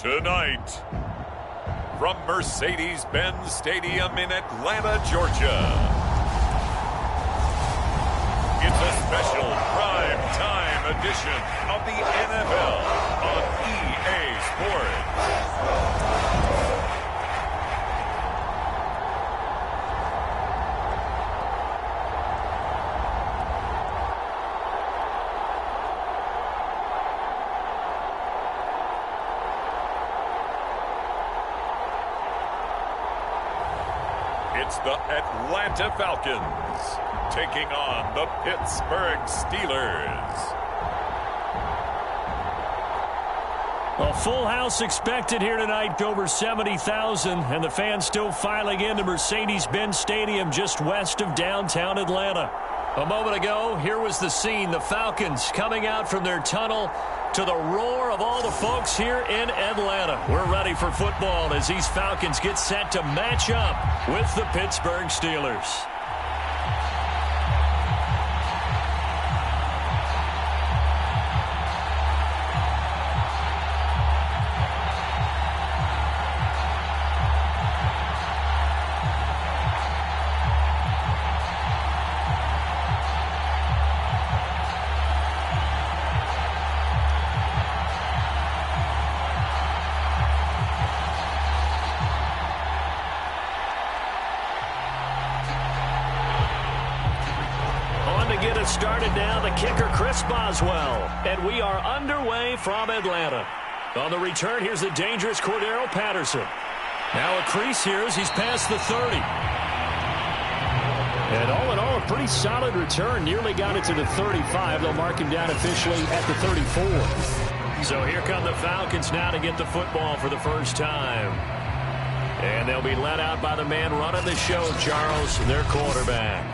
Tonight, from Mercedes-Benz Stadium in Atlanta, Georgia, it's a special prime time edition of the NFL on EA Sports. It's the Atlanta Falcons taking on the Pittsburgh Steelers. A full house expected here tonight, over 70,000, and the fans still filing into Mercedes-Benz Stadium just west of downtown Atlanta. A moment ago, here was the scene. The Falcons coming out from their tunnel to the roar of all the folks here in Atlanta. We're ready for football as these Falcons get set to match up with the Pittsburgh Steelers. Started now, the kicker, Chris Boswell. And we are underway from Atlanta. On the return, here's the dangerous Cordero Patterson. Now a crease here as he's past the 30. And all in all, a pretty solid return. Nearly got it to the 35. They'll mark him down officially at the 34. So here come the Falcons now to get the football for the first time. And they'll be led out by the man running the show, Charles, their quarterback.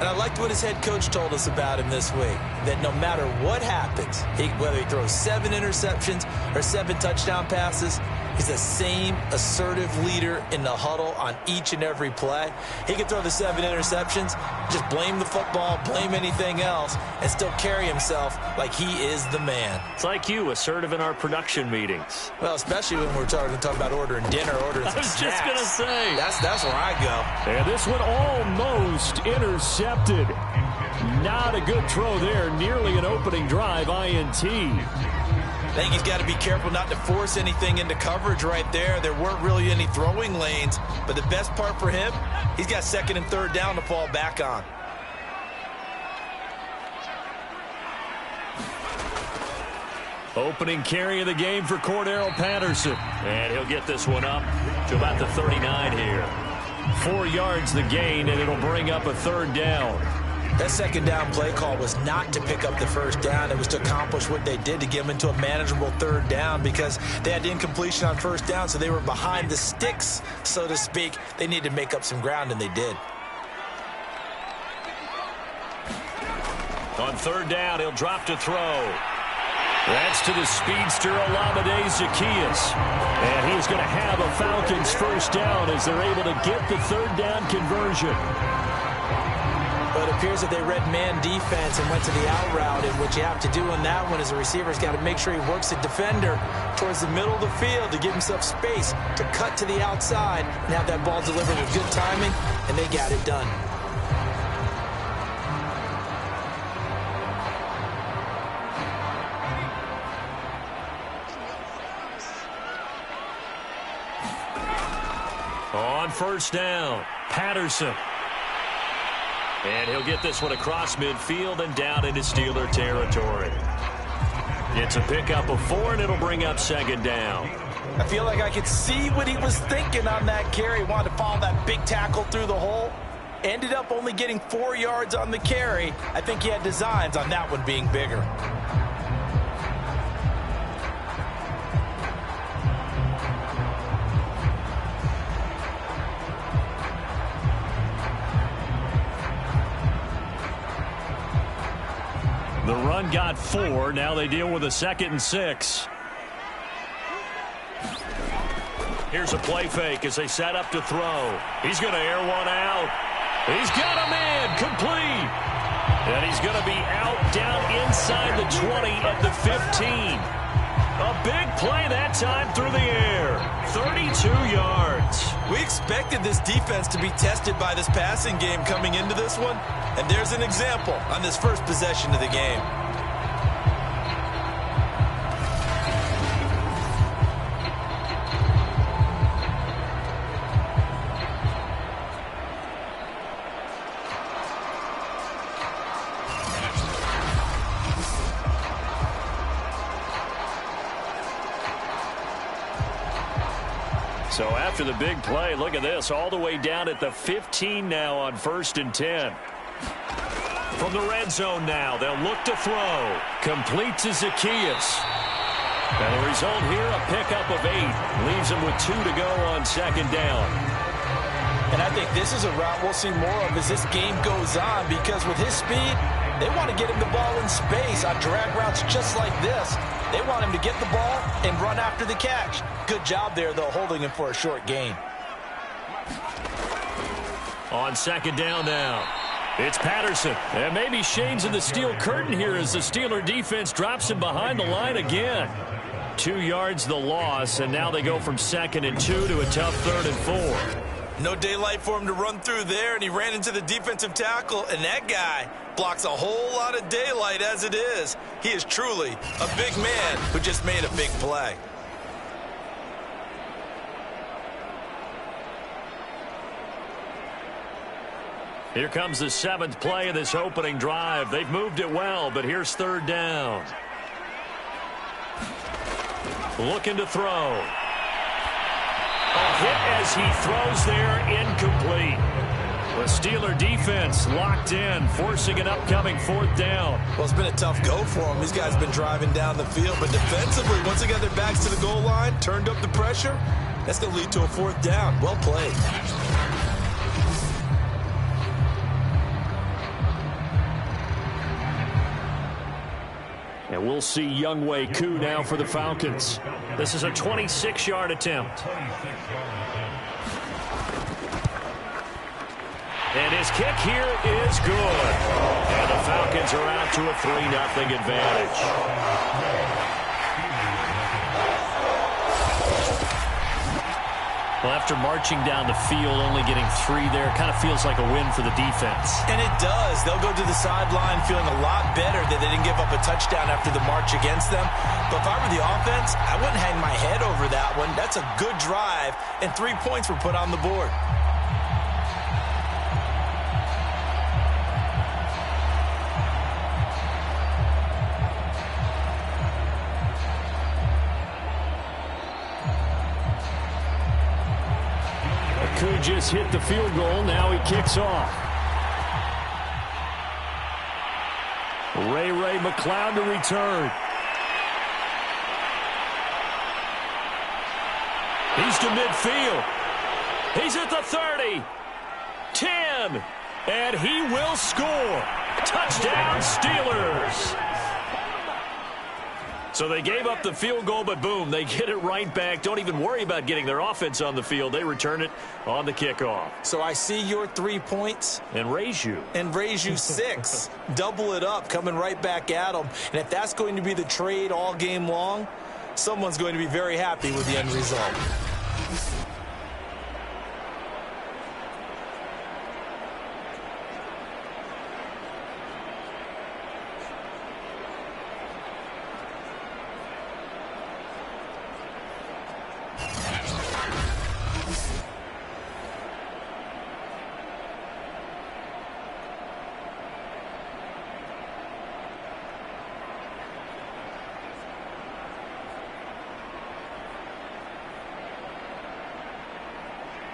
And I liked what his head coach told us about him this week, that no matter what happens, whether he throws 7 interceptions or 7 touchdown passes, he's the same assertive leader in the huddle on each and every play. He can throw the 7 interceptions, just blame the football, blame anything else, and still carry himself like he is the man. It's like you, assertive in our production meetings. Well, especially when we're talking about ordering dinner, ordering some snacks. I was just going to say. That's where I go. And this one almost intercepted. Not a good throw there. Nearly an opening drive, INT. I think he's got to be careful not to force anything into coverage right there. There weren't really any throwing lanes, but the best part for him, he's got 2nd and 3rd down to fall back on. Opening carry of the game for Cordero Patterson. And he'll get this one up to about the 39 here. 4 yards the gain, and it'll bring up a 3rd down. That 2nd down play call was not to pick up the 1st down. It was to accomplish what they did, to get them into a manageable 3rd down, because they had incompletion on 1st down, so they were behind the sticks, so to speak. They needed to make up some ground, and they did. On 3rd down, he'll drop to throw. That's to the speedster, Olamide Zaccheaus. And he's going to have a Falcons 1st down as they're able to get the 3rd down conversion. But it appears that they read man defense and went to the out route. And what you have to do on that one is the receiver's got to make sure he works the defender towards the middle of the field to give himself space to cut to the outside and have that ball delivered with good timing, and they got it done. On 1st down, Patterson. And he'll get this one across midfield and down into Steeler territory. It's a pickup of 4, and it'll bring up 2nd down. I feel like I could see what he was thinking on that carry. He wanted to follow that big tackle through the hole. Ended up only getting 4 yards on the carry. I think he had designs on that one being bigger. The run got 4. Now they deal with a 2nd and 6. Here's a play fake as they set up to throw. He's going to air one out. He's got a man complete. And he's going to be out down inside the 20 at the 15. A big play that time through the air. 32 yards. We expected this defense to be tested by this passing game coming into this one, and there's an example on this first possession of the game. So after the big play, look at this, all the way down at the 15 now on 1st and 10. From the red zone now, they'll look to throw. Complete to Zacchaeus. And the result here, a pickup of 8. Leaves him with 2 to go on 2nd down. And I think this is a route we'll see more of as this game goes on, because with his speed, they want to get him the ball in space on drag routes just like this. They want him to get the ball and run after the catch. Good job there, though, holding him for a short gain. On 2nd down now, it's Patterson. And maybe shades in the steel curtain here as the Steeler defense drops him behind the line again. 2 yards the loss, and now they go from 2nd and 2 to a tough 3rd and 4. No daylight for him to run through there, and he ran into the defensive tackle, and that guy blocks a whole lot of daylight as it is. He is truly a big man who just made a big play. Here comes the 7th play of this opening drive. They've moved it well, but here's 3rd down. Looking to throw. A hit as he throws there, incomplete. The Steeler defense locked in, forcing an upcoming 4th down. Well, it's been a tough go for him. These guys have been driving down the field, but defensively, once they got their backs to the goal line, turned up the pressure, that's going to lead to a 4th down. Well played. And we'll see Younghoe Koo now for the Falcons. This is a 26-yard attempt. And his kick here is good. And the Falcons are out to a 3-0 advantage. Well, after marching down the field, only getting 3 there, kind of feels like a win for the defense. And it does. They'll go to the sideline feeling a lot better that they didn't give up a touchdown after the march against them. But if I were the offense, I wouldn't hang my head over that one. That's a good drive, and 3 points were put on the board. Koo just hit the field goal. Now he kicks off. Ray McCloud to return. He's to midfield. He's at the 30. 10. And he will score. Touchdown, Steelers. So they gave up the field goal, but boom, they get it right back. Don't even worry about getting their offense on the field. They return it on the kickoff. So I see your 3 points. And raise you. 6. Double it up, coming right back at them. And if that's going to be the trade all game long, someone's going to be very happy with the end result.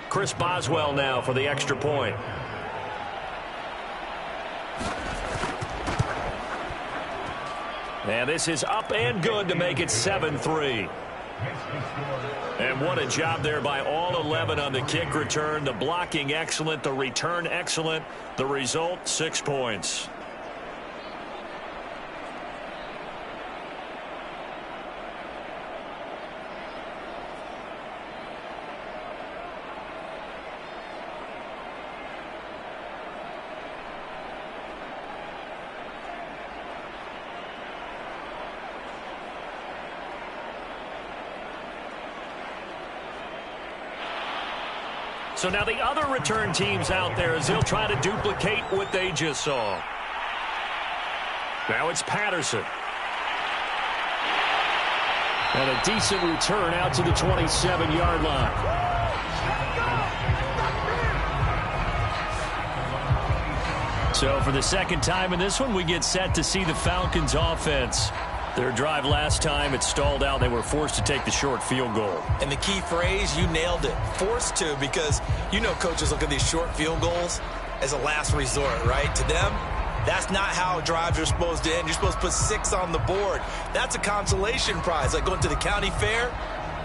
Chris Boswell now for the extra point. And this is up and good to make it 7-3. And what a job there by all 11 on the kick return. The blocking excellent, the return excellent. The result, 6 points. So now the other return teams out there as they'll try to duplicate what they just saw. Now it's Patterson. And a decent return out to the 27-yard line. So for the second time in this one, we get set to see the Falcons offense. Their drive last time, it stalled out. They were forced to take the short field goal. And the key phrase, you nailed it. Forced to, because you know coaches look at these short field goals as a last resort, right? To them, that's not how drives are supposed to end. You're supposed to put 6 on the board. That's a consolation prize. Like going to the county fair,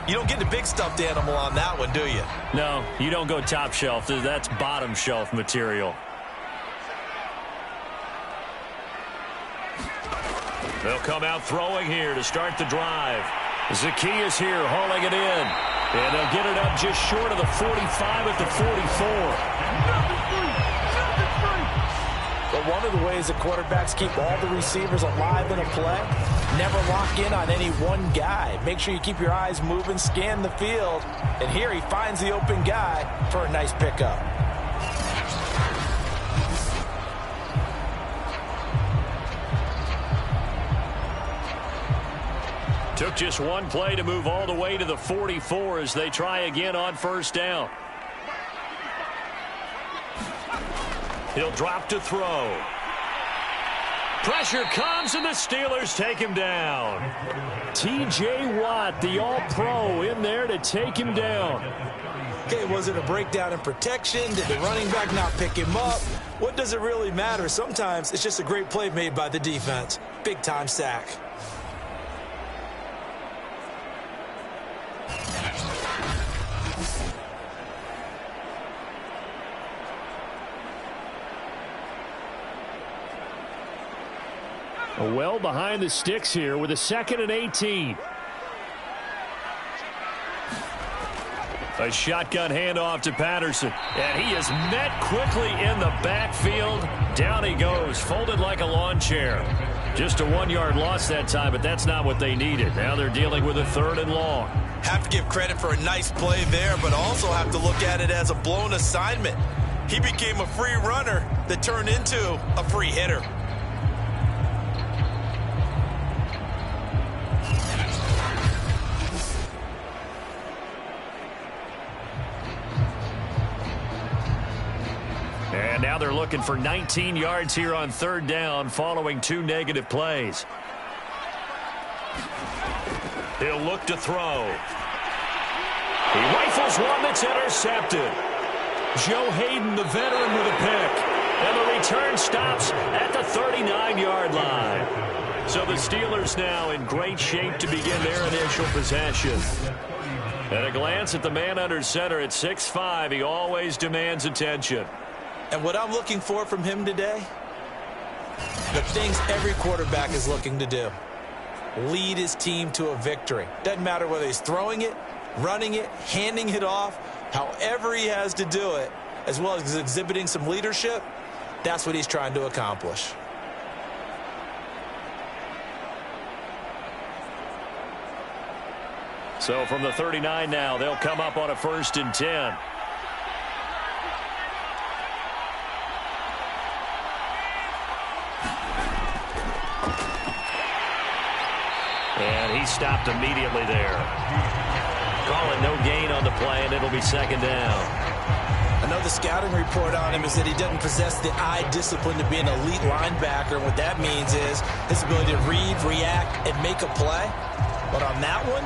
you don't get the big stuffed animal on that one, do you? No, you don't go top shelf. That's bottom shelf material. They'll come out throwing here to start the drive. Zacchaeus here hauling it in. And they'll get it up just short of the 45 at the 44. But one of the ways that quarterbacks keep all the receivers alive in a play, never lock in on any one guy. Make sure you keep your eyes moving, scan the field. And here he finds the open guy for a nice pickup. Took just one play to move all the way to the 44 as they try again on first down. He'll drop to throw. Pressure comes and the Steelers take him down. T.J. Watt, the all-pro, in there to take him down. Okay, was it a breakdown in protection? Did the running back not pick him up? What does it really matter? Sometimes it's just a great play made by the defense. Big-time sack. Well behind the sticks here with a 2nd and 18. A shotgun handoff to Patterson. And he is met quickly in the backfield. Down he goes, folded like a lawn chair. Just a 1-yard loss that time, but that's not what they needed. Now they're dealing with a 3rd and long. Have to give credit for a nice play there, but also have to look at it as a blown assignment. He became a free runner that turned into a free hitter. And now they're looking for 19 yards here on 3rd down following 2 negative plays. He'll look to throw. He rifles one that's intercepted. Joe Hayden, the veteran, with a pick. And the return stops at the 39-yard line. So the Steelers now in great shape to begin their initial possession. At a glance at the man under center at 6'5", he always demands attention. And what I'm looking for from him today, the things every quarterback is looking to do. Lead his team to a victory. Doesn't matter whether he's throwing it, running it, handing it off, however he has to do it, as well as exhibiting some leadership, that's what he's trying to accomplish. So from the 39 now, they'll come up on a 1st and 10. And he stopped immediately there. Call it no gain on the play, and it'll be 2nd down. I know the scouting report on him is that he doesn't possess the eye discipline to be an elite linebacker. And what that means is his ability to read, react, and make a play. But on that one,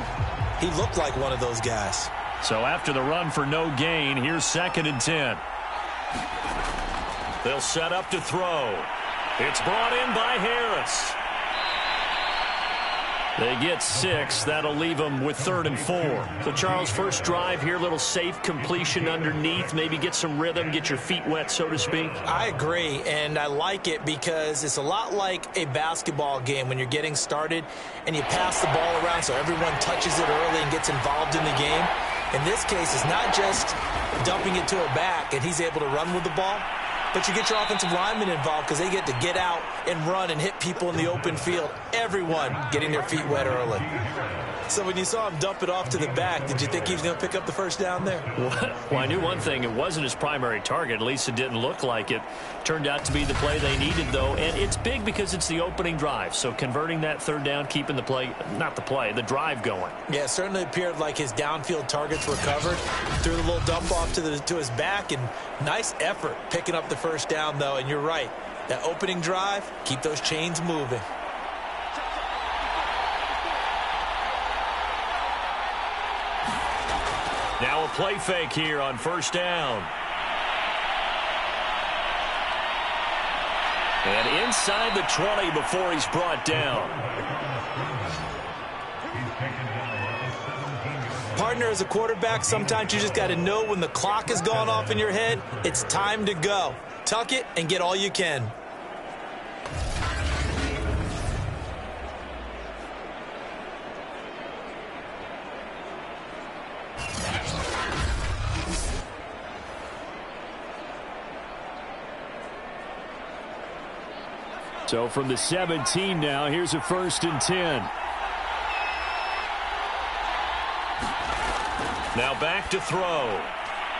he looked like one of those guys. So after the run for no gain, here's 2nd and 10. They'll set up to throw. It's brought in by Harris. They get 6. That'll leave them with 3rd and 4. So, Charles, first drive here, little safe completion underneath. Maybe get some rhythm, get your feet wet, so to speak. I agree, and I like it because it's a lot like a basketball game when you're getting started and you pass the ball around so everyone touches it early and gets involved in the game. In this case, it's not just dumping it to a back and he's able to run with the ball. but you get your offensive linemen involved because they get to get out and run and hit people in the open field. Everyone getting their feet wet early. So when you saw him dump it off to the back, did you think he was going to pick up the first down there? Well, I knew one thing. It wasn't his primary target. At least it didn't look like it. Turned out to be the play they needed, though. And it's big because it's the opening drive. So converting that third down, keeping the play, not the play, the drive going. Yeah, it certainly appeared like his downfield targets were covered. Threw the little dump off to his back, and nice effort picking up the first down, though. And you're right. That opening drive, keep those chains moving. Now a play fake here on first down. And inside the 20 before he's brought down. Partner, as a quarterback, sometimes you just got to know when the clock has gone off in your head, it's time to go. Tuck it and get all you can. So from the 17 now, here's a 1st and 10. Now back to throw.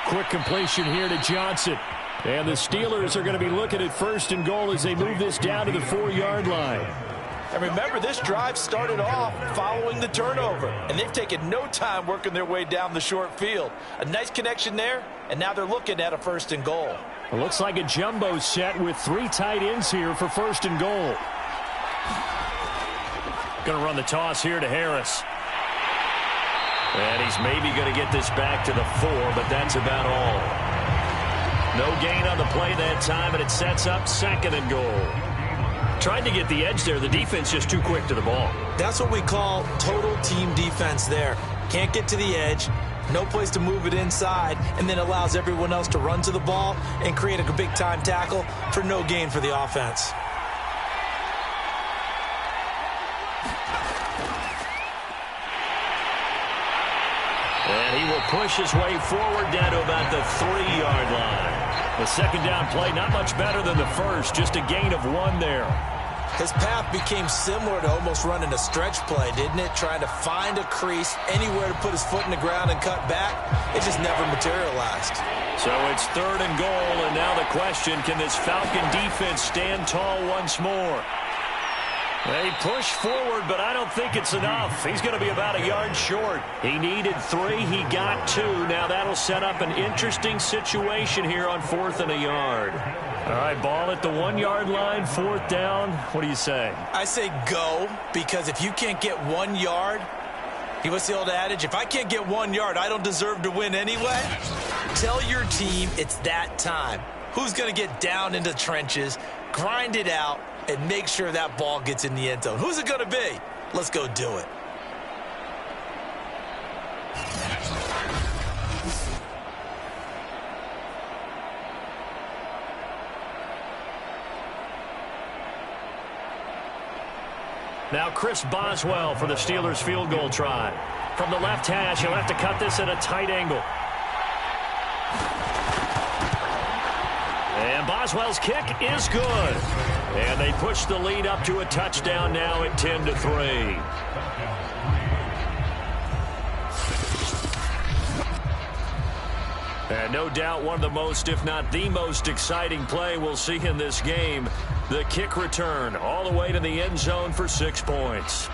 Quick completion here to Johnson. And the Steelers are going to be looking at 1st and goal as they move this down to the 4-yard line. And remember, this drive started off following the turnover, and they've taken no time working their way down the short field. A nice connection there, and now they're looking at a 1st and goal. It looks like a jumbo set with 3 tight ends here for 1st and goal. Going to run the toss here to Harris. And he's maybe going to get this back to the 4, but that's about all. No gain on the play that time, and it sets up 2nd and goal. Tried to get the edge there. The defense just too quick to the ball. That's what we call total team defense there. Can't get to the edge, no place to move it inside, and then allows everyone else to run to the ball and create a big-time tackle for no gain for the offense. And he will push his way forward down to about the 3-yard line. The 2nd down play, not much better than the first, just a gain of 1 there. His path became similar to almost running a stretch play, didn't it? Trying to find a crease, anywhere to put his foot in the ground and cut back. It just never materialized. So it's 3rd and goal, and now the question, can this Falcon defense stand tall once more? They push forward, but I don't think it's enough. He's going to be about a yard short. He needed 3. He got 2. Now that'll set up an interesting situation here on 4th and a yard. All right, ball at the 1-yard line, 4th down. What do you say? I say go, because if you can't get 1 yard, what's the old adage? If I can't get 1 yard, I don't deserve to win anyway. Tell your team it's that time. Who's going to get down into the trenches, grind it out, and make sure that ball gets in the end zone? Who's it going to be? Let's go do it. Now Chris Boswell for the Steelers field goal try. From the left hash, he'll have to cut this at a tight angle. And Boswell's kick is good. And they push the lead up to a touchdown now at 10-3. And no doubt one of the most, if not the most exciting play we'll see in this game. The kick return all the way to the end zone for 6 points.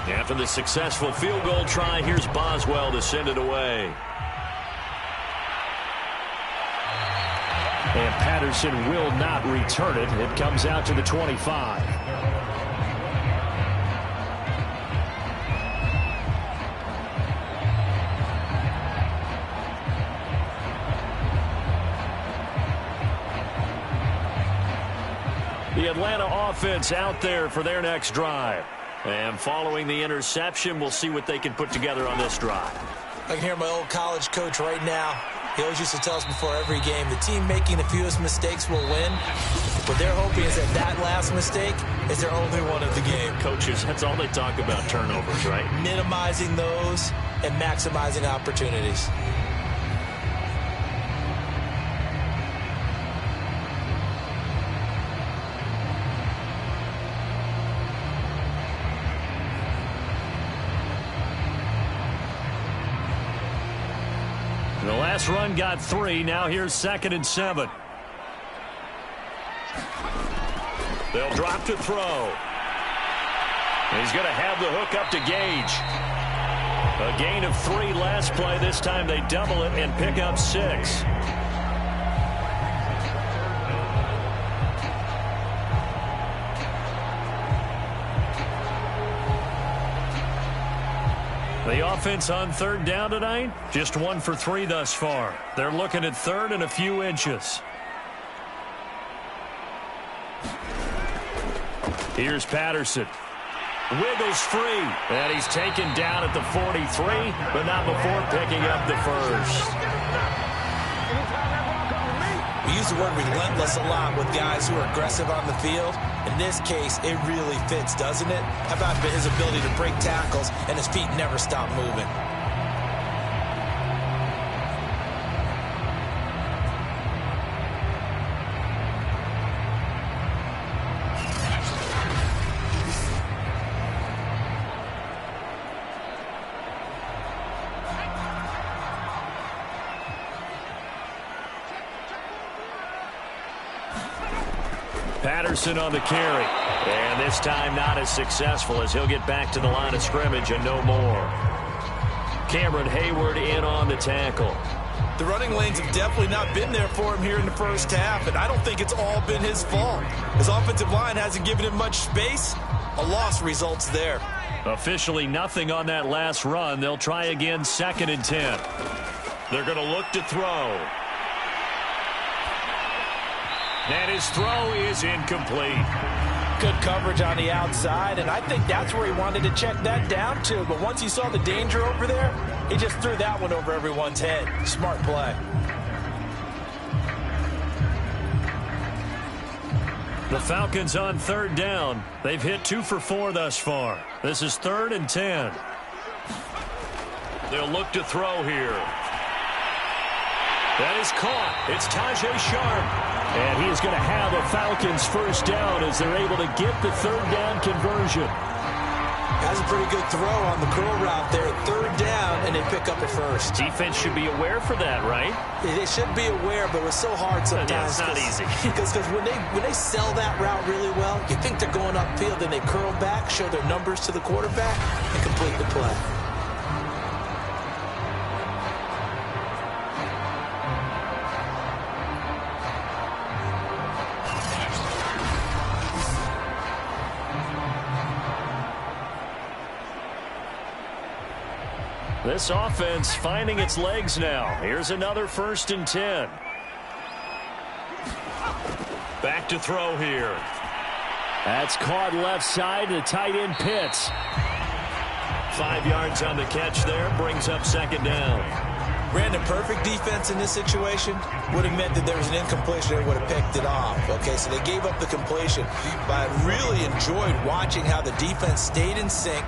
After the successful field goal try, here's Boswell to send it away. And Patterson will not return it. It comes out to the 25. The Atlanta offense out there for their next drive. And following the interception, we'll see what they can put together on this drive. I can hear my old college coach right now. He always used to tell us before every game, the team making the fewest mistakes will win. What they're hoping is that last mistake is their only one of the game. Coaches, that's all they talk about, turnovers, right? Minimizing those and maximizing opportunities. The last run got 3. Now here's 2nd and 7. They'll drop to throw. He's going to have the hook up to Gage. A gain of 3 last play. This time they double it and pick up 6. The offense on 3rd down tonight, just 1 for 3 thus far. They're looking at 3rd and a few inches. Here's Patterson. Wiggles free. And he's taken down at the 43, but not before picking up the first. We use the word relentless a lot with guys who are aggressive on the field. In this case, it really fits, doesn't it? How about his ability to break tackles and his feet never stop moving? Patterson on the carry. And this time not as successful as he'll get back to the line of scrimmage and no more. Cameron Hayward in on the tackle. The running lanes have definitely not been there for him here in the first half, and I don't think it's all been his fault. His offensive line hasn't given him much space. A loss results there. Officially nothing on that last run. They'll try again 2nd and 10. They're going to look to throw. And his throw is incomplete. Good coverage on the outside, and I think that's where he wanted to check that down to. But once he saw the danger over there, he just threw that one over everyone's head. Smart play. The Falcons on 3rd down. They've hit 2 for 4 thus far. This is 3rd and 10. They'll look to throw here. That is caught. It's Tajay Sharp. And he is going to have a Falcons first down as they're able to get the 3rd down conversion. Has a pretty good throw on the curl route there. 3rd down, and they pick up a first. Defense should be aware for that, right? They should be aware, but it's so hard sometimes. Yeah, it's not easy. Because when they sell that route really well, you think they're going upfield, then they curl back, show their numbers to the quarterback, and complete the play. This offense finding its legs now. Here's another 1st and 10. Back to throw here. That's caught left side. The tight end Pitts. 5 yards on the catch there. Brings up 2nd down. Brandon, perfect defense in this situation would have meant that there was an incompletion. They would have picked it off. Okay, so they gave up the completion. But I really enjoyed watching how the defense stayed in sync,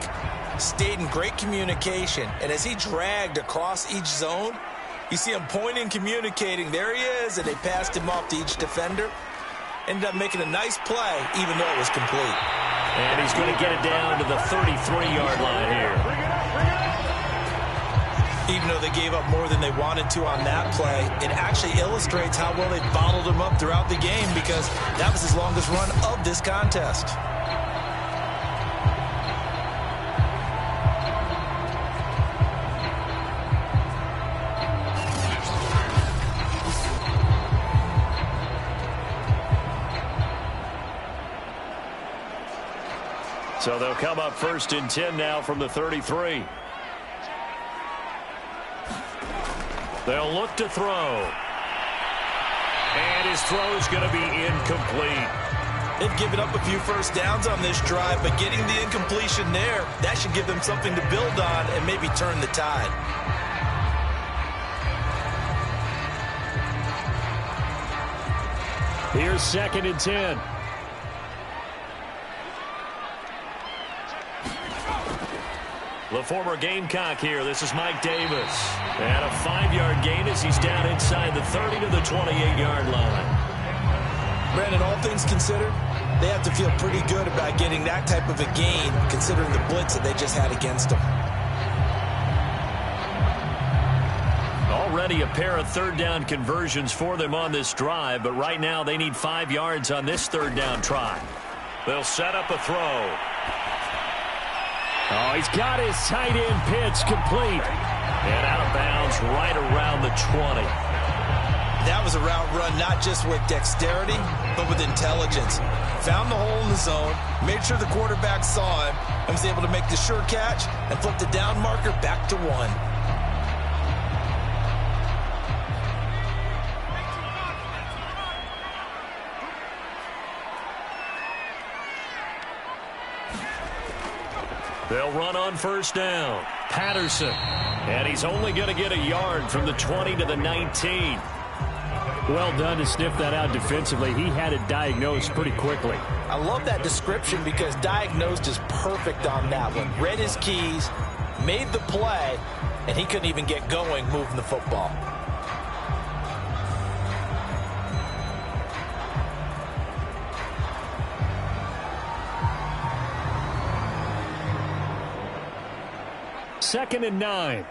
stayed in great communication, and as he dragged across each zone, you see him pointing, communicating. There he is, and they passed him off to each defender. Ended up making a nice play, even though it was complete. And he's going to get it down to the 33-yard line here. Even though they gave up more than they wanted to on that play, it actually illustrates how well they bottled him up throughout the game, because that was his longest run of this contest. So they'll come up 1st and 10 now from the 33. They'll look to throw. And his throw is going to be incomplete. They've given up a few first downs on this drive, but getting the incompletion there, that should give them something to build on and maybe turn the tide. Here's 2nd and 10. The former Gamecock here. This is Mike Davis. And a 5-yard gain as he's down inside the 30 to the 28-yard line. Brandon, all things considered, they have to feel pretty good about getting that type of a gain considering the blitz that they just had against them. Already a pair of 3rd down conversions for them on this drive, but right now they need 5 yards on this 3rd down try. They'll set up a throw. Oh, he's got his tight end pitch complete. And out of bounds right around the 20. That was a route run not just with dexterity, but with intelligence. Found the hole in the zone, made sure the quarterback saw him, and was able to make the sure catch and flip the down marker back to 1. They'll run on 1st down. Patterson. And he's only going to get a yard from the 20 to the 19. Well done to sniff that out defensively. He had it diagnosed pretty quickly. I love that description because diagnosed is perfect on that one. Read his keys, made the play, and he couldn't even get going moving the football. Second and 9.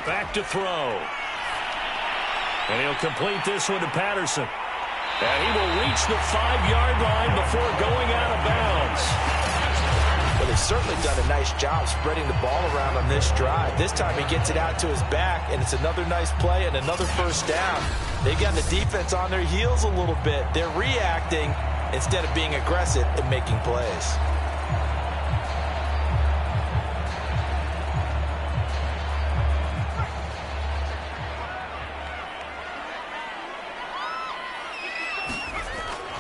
Back to throw. And he'll complete this one to Patterson. And he will reach the 5-yard line before going out of bounds. Well, they've certainly done a nice job spreading the ball around on this drive. This time he gets it out to his back, and it's another nice play and another 1st down. They've got the defense on their heels a little bit. They're reacting instead of being aggressive and making plays.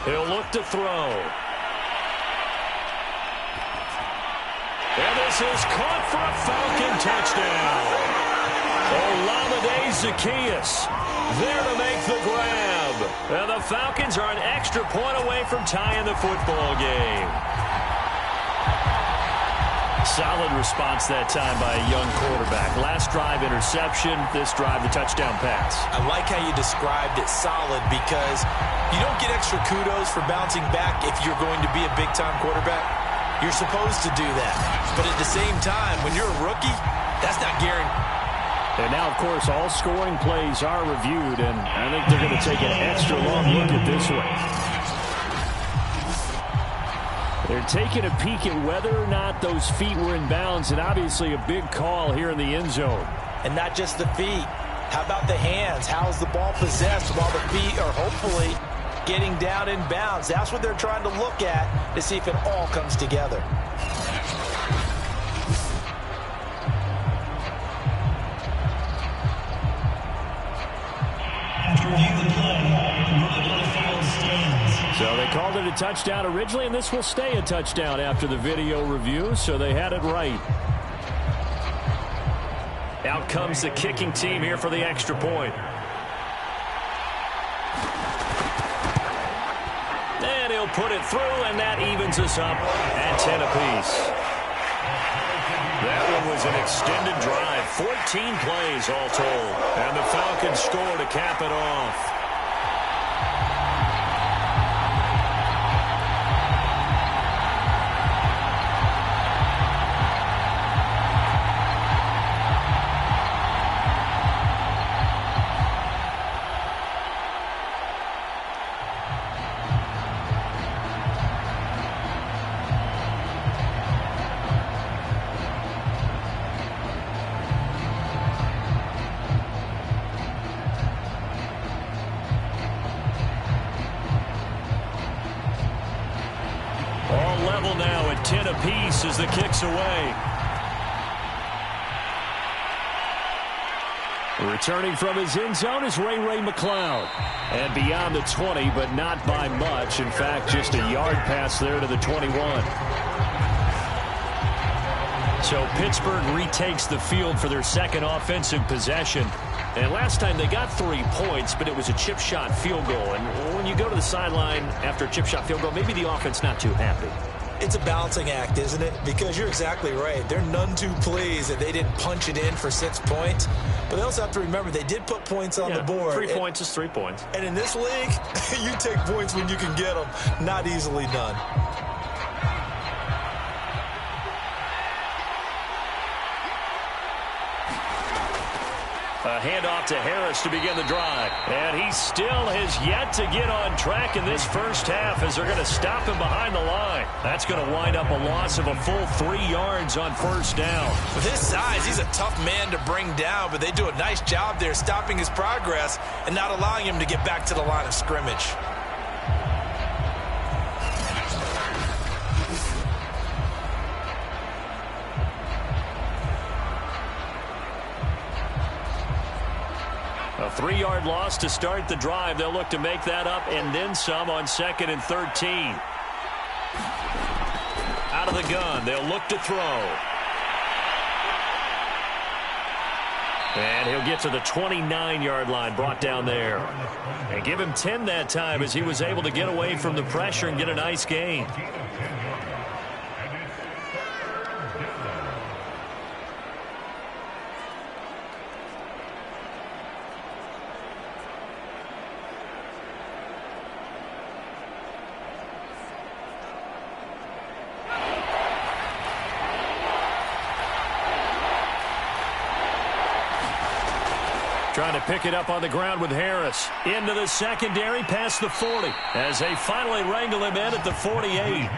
He'll look to throw. And this is caught for a Falcon touchdown. Olamide Zaccheaus there to make the grab. And the Falcons are an extra point away from tying the football game. Solid response that time by a young quarterback. Last drive, interception. This drive, the touchdown pass. I like how you described it, solid, because you don't get extra kudos for bouncing back if you're going to be a big-time quarterback. You're supposed to do that. But at the same time, when you're a rookie, that's not guaranteed. And now, of course, all scoring plays are reviewed, and I think they're going to take an extra long look at this one. They're taking a peek at whether or not those feet were in bounds, and obviously a big call here in the end zone. And not just the feet. How about the hands? How's the ball possessed while the feet are hopefully getting down in bounds? That's what they're trying to look at to see if it all comes together. So they called it a touchdown originally, and this will stay a touchdown after the video review, so they had it right. Out comes the kicking team here for the extra point. And he'll put it through, and that evens us up at 10 apiece. That one was an extended drive, 14 plays all told, and the Falcons score to cap it off. Now at 10 apiece as the kick's away. Returning from his end zone is Ray McCloud. And beyond the 20, but not by much. In fact, just a yard pass there to the 21. So Pittsburgh retakes the field for their second offensive possession. And last time they got 3 points, but it was a chip shot field goal. And when you go to the sideline after a chip shot field goal, maybe the offense not too happy. It's a balancing act, isn't it? Because you're exactly right. They're none too pleased that they didn't punch it in for 6 points. But they also have to remember they did put points on the board. 3 points is 3 points. And in this league, you take points when you can get them. Not easily done. A handoff to Harris to begin the drive. And he still has yet to get on track in this first half as they're going to stop him behind the line. That's going to wind up a loss of a full 3 yards on first down. With his size, he's a tough man to bring down, but they do a nice job there stopping his progress and not allowing him to get back to the line of scrimmage. A 3-yard loss to start the drive. They'll look to make that up and then some on 2nd and 13. Out of the gun, they'll look to throw. And he'll get to the 29-yard line, brought down there. And give him 10 that time as he was able to get away from the pressure and get a nice gain. Trying to pick it up on the ground with Harris. Into the secondary, past the 40. As they finally wrangle him in at the 48.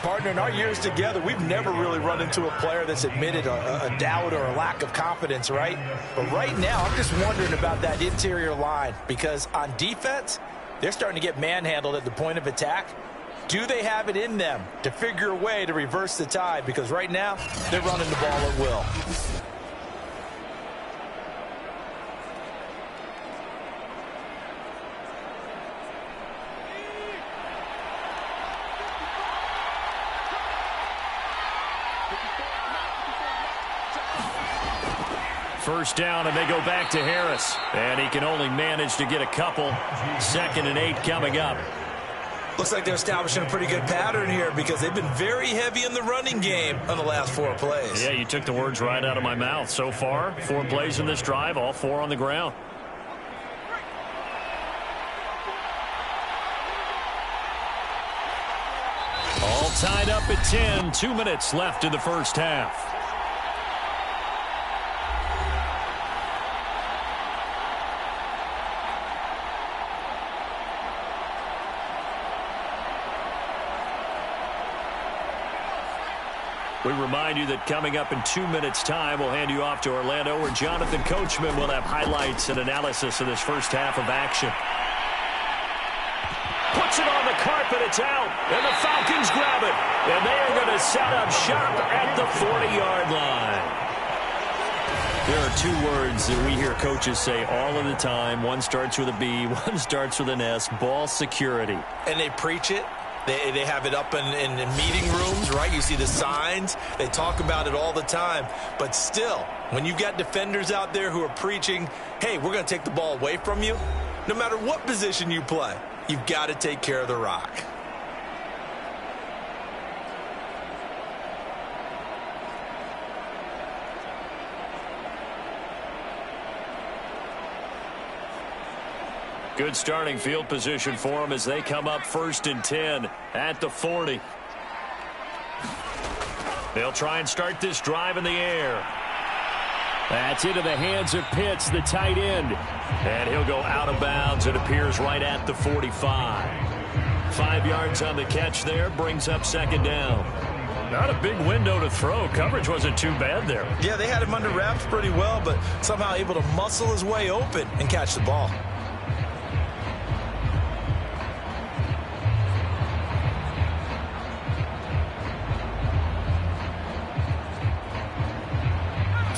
Partner, in our years together, we've never really run into a player that's admitted a doubt or a lack of confidence, right? But right now, I'm just wondering about that interior line. Because on defense, they're starting to get manhandled at the point of attack. Do they have it in them to figure a way to reverse the tide? Because right now, they're running the ball at will. First down, and they go back to Harris. And he can only manage to get a couple. 2nd and 8 coming up. Looks like they're establishing a pretty good pattern here because they've been very heavy in the running game on the last 4 plays. Yeah, you took the words right out of my mouth. So far, 4 plays in this drive, all 4 on the ground. All tied up at 10. 2 minutes left in the first half. We remind you that coming up in 2 minutes' time, we'll hand you off to Orlando, where Jonathan Coachman will have highlights and analysis of this first half of action. Puts it on the carpet, it's out, and the Falcons grab it. And they are going to set up shop at the 40-yard line. There are 2 words that we hear coaches say all of the time. One starts with a B, one starts with an S, ball security. And they preach it. They have it up in meeting rooms, right? You see the signs. They talk about it all the time. But still, when you've got defenders out there who are preaching, hey, we're going to take the ball away from you, no matter what position you play, you've got to take care of the rock. Good starting field position for them as they come up 1st and 10 at the 40. They'll try and start this drive in the air. That's into the hands of Pitts, the tight end. And he'll go out of bounds. It appears right at the 45. 5 yards on the catch there, brings up 2nd down. Not a big window to throw. Coverage wasn't too bad there. Yeah, they had him under wraps pretty well, but somehow able to muscle his way open and catch the ball.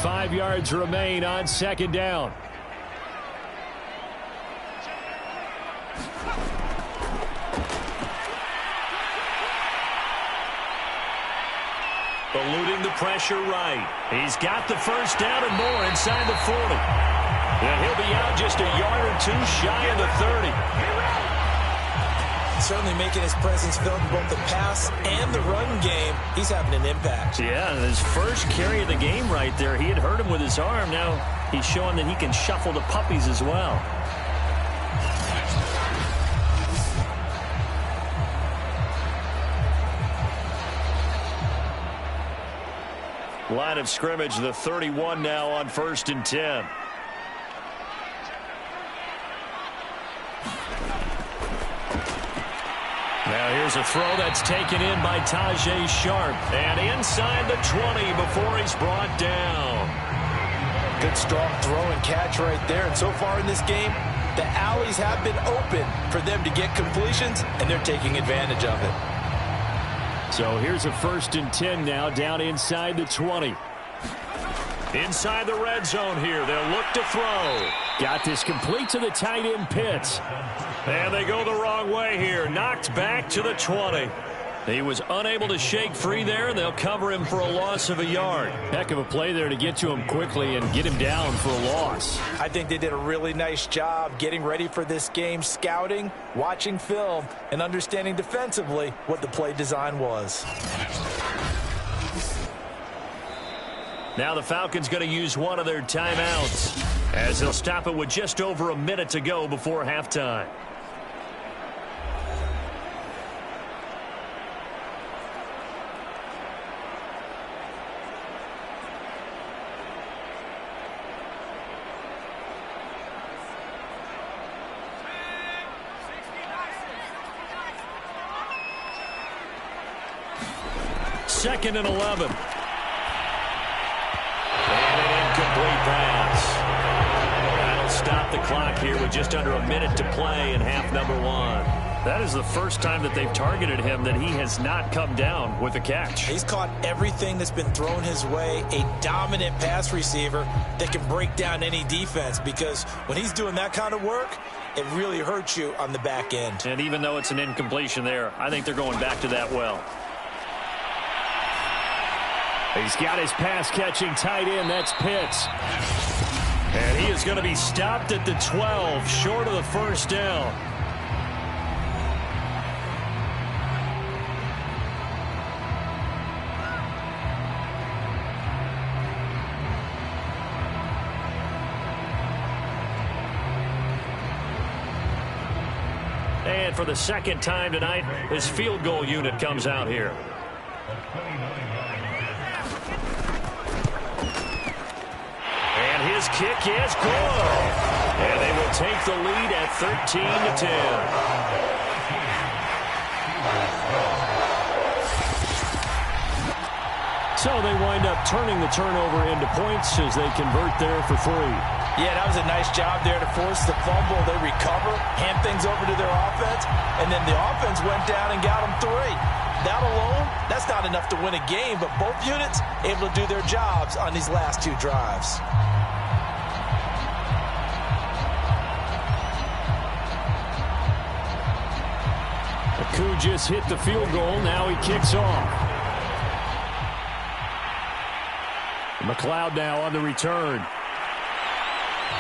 Five yards remain on 2nd down. eluding the pressure right. He's got the first down and more inside the 40. And he'll be out just a yard or two shy of the 30. Certainly making his presence felt in both the pass and the run game. He's having an impact. Yeah, his first carry of the game right there, he had hurt him with his arm. Now he's showing that he can shuffle the puppies as well. Line of scrimmage, the 31 now on 1st and 10. Now here's a throw that's taken in by Tajay Sharp. And inside the 20 before he's brought down. Good strong throw and catch right there. And so far in this game, the alleys have been open for them to get completions, and they're taking advantage of it. So here's a 1st and 10 now down inside the 20. Inside the red zone here. They'll look to throw. Got this complete to the tight end Pitts. And they go the wrong way here. Knocked back to the 20. He was unable to shake free there. They'll cover him for a loss of a yard. Heck of a play there to get to him quickly and get him down for a loss. I think they did a really nice job getting ready for this game, scouting, watching film, and understanding defensively what the play design was. Now the Falcons going to use one of their timeouts as they'll stop it with just over a minute to go before halftime. Second and 11. And an incomplete pass. That'll stop the clock here with just under a minute to play in half number 1. That is the first time that they've targeted him that he has not come down with a catch. He's caught everything that's been thrown his way. A dominant pass receiver that can break down any defense, because when he's doing that kind of work, it really hurts you on the back end. And even though it's an incompletion there, I think they're going back to that well. He's got his pass-catching tight end. That's Pitts. And he is going to be stopped at the 12, short of the first down. And for the second time tonight, his field goal unit comes out here. His kick is good. And they will take the lead at 13-10. So they wind up turning the turnover into points as they convert there for 3. Yeah, that was a nice job there to force the fumble. They recover, hand things over to their offense, and then the offense went down and got them 3. That alone, that's not enough to win a game, but both units able to do their jobs on these last 2 drives. Koo just hit the field goal. Now he kicks off. McLeod now on the return.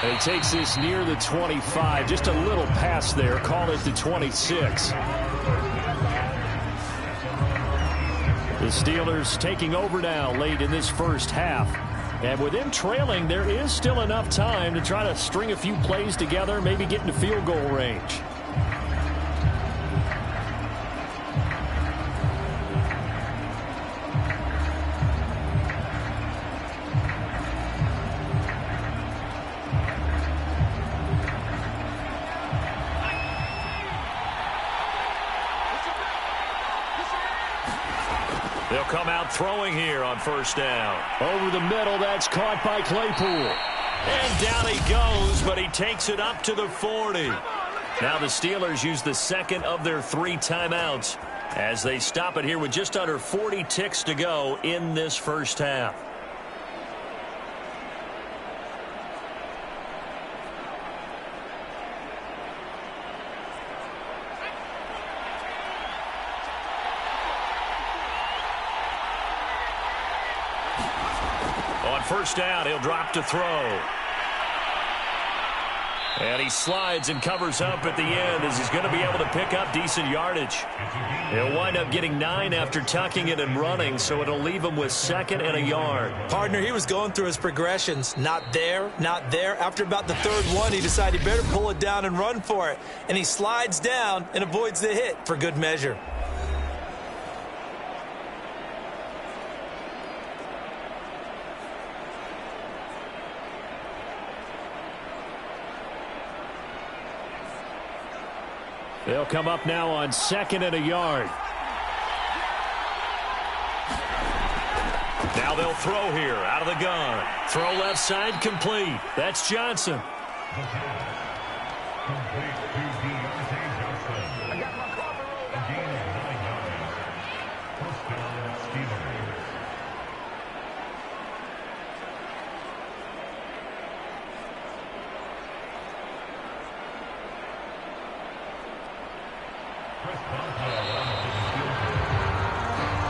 And he takes this near the 25. Just a little pass there. Call it the 26. The Steelers taking over now late in this first half. And with them trailing, there is still enough time to try to string a few plays together, maybe get into field goal range. They'll come out throwing here on first down. Over the middle, that's caught by Claypool. And down he goes, but he takes it up to the 40. Now the Steelers use the second of their 3 timeouts as they stop it here with just under 40 ticks to go in this first half. On first down, he'll drop to throw. And he slides and covers up at the end as he's going to be able to pick up decent yardage. He'll wind up getting 9 after tucking it and running, so it'll leave him with 2nd and a yard. Partner, he was going through his progressions. Not there, not there. After about the 3rd one, he decided he better pull it down and run for it. And he slides down and avoids the hit for good measure. They'll come up now on 2nd and a yard. Now they'll throw here out of the gun. Throw left side complete. That's Johnson.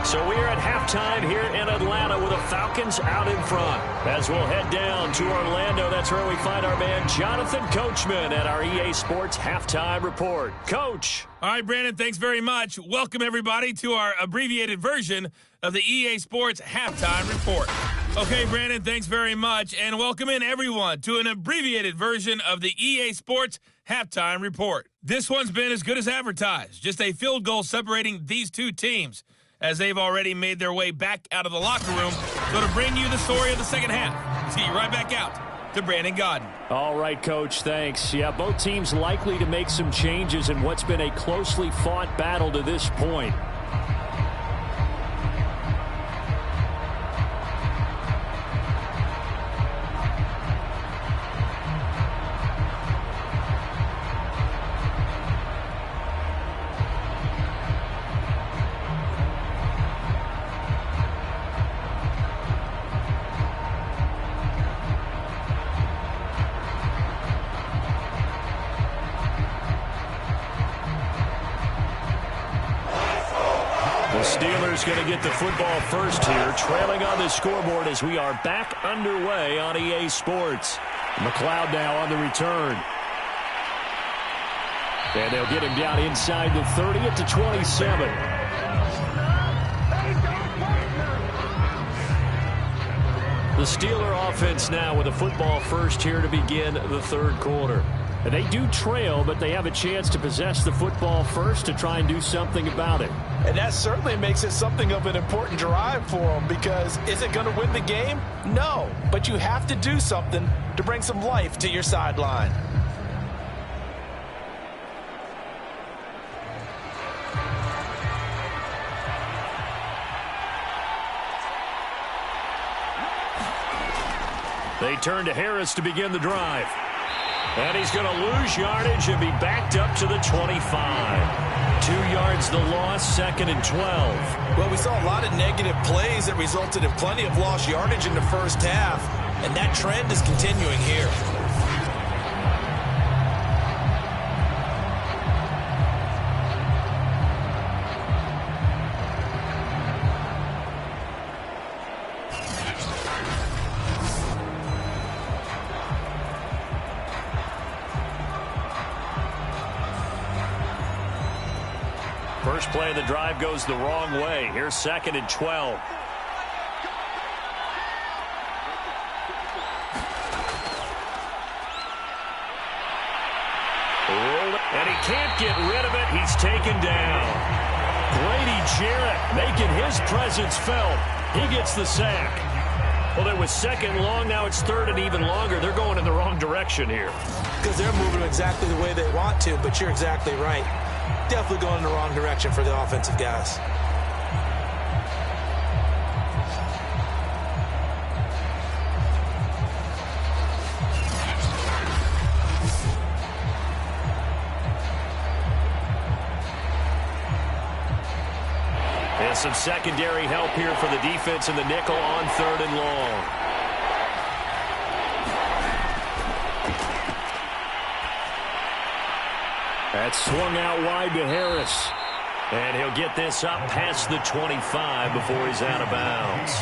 So we are at halftime here in Atlanta with the Falcons out in front. As we'll head down to Orlando, that's where we find our man Jonathan Coachman at our EA Sports Halftime Report. Coach. All right, Brandon, thanks very much. Welcome, everybody, to our abbreviated version of the EA Sports Halftime Report. Okay, Brandon, thanks very much. And welcome in, everyone, to an abbreviated version of the EA Sports Halftime Report. This one's been as good as advertised. Just a field goal separating these two teams, as they've already made their way back out of the locker room. So to bring you the story of the second half, let's get you right back out to Brandon Godden. All right, Coach, thanks. Yeah, both teams likely to make some changes in what's been a closely fought battle to this point. Steelers going to get the football first here, trailing on the scoreboard as we are back underway on EA Sports. McLeod now on the return. And they'll get him down inside the 30 at the 27. The Steeler offense now with a football first here to begin the 3rd quarter. And they do trail, but they have a chance to possess the football first to try and do something about it. And that certainly makes it something of an important drive for them, because is it going to win the game? No, but you have to do something to bring some life to your sideline. They turn to Harris to begin the drive. And he's going to lose yardage and be backed up to the 25. 2 yards the loss, 2nd and 12. Well, we saw a lot of negative plays that resulted in plenty of lost yardage in the first half, and that trend is continuing here. First play of the drive goes the wrong way. Here's 2nd and 12. And he can't get rid of it. He's taken down. Grady Jarrett making his presence felt. He gets the sack. Well, it was 2nd long. Now it's 3rd and even longer. They're going in the wrong direction here. Because they're moving exactly the way they want to, but you're exactly right. Definitely going in the wrong direction for the offensive guys. And some secondary help here for the defense in the nickel on 3rd and long. That's swung out wide to Harris. And he'll get this up past the 25 before he's out of bounds.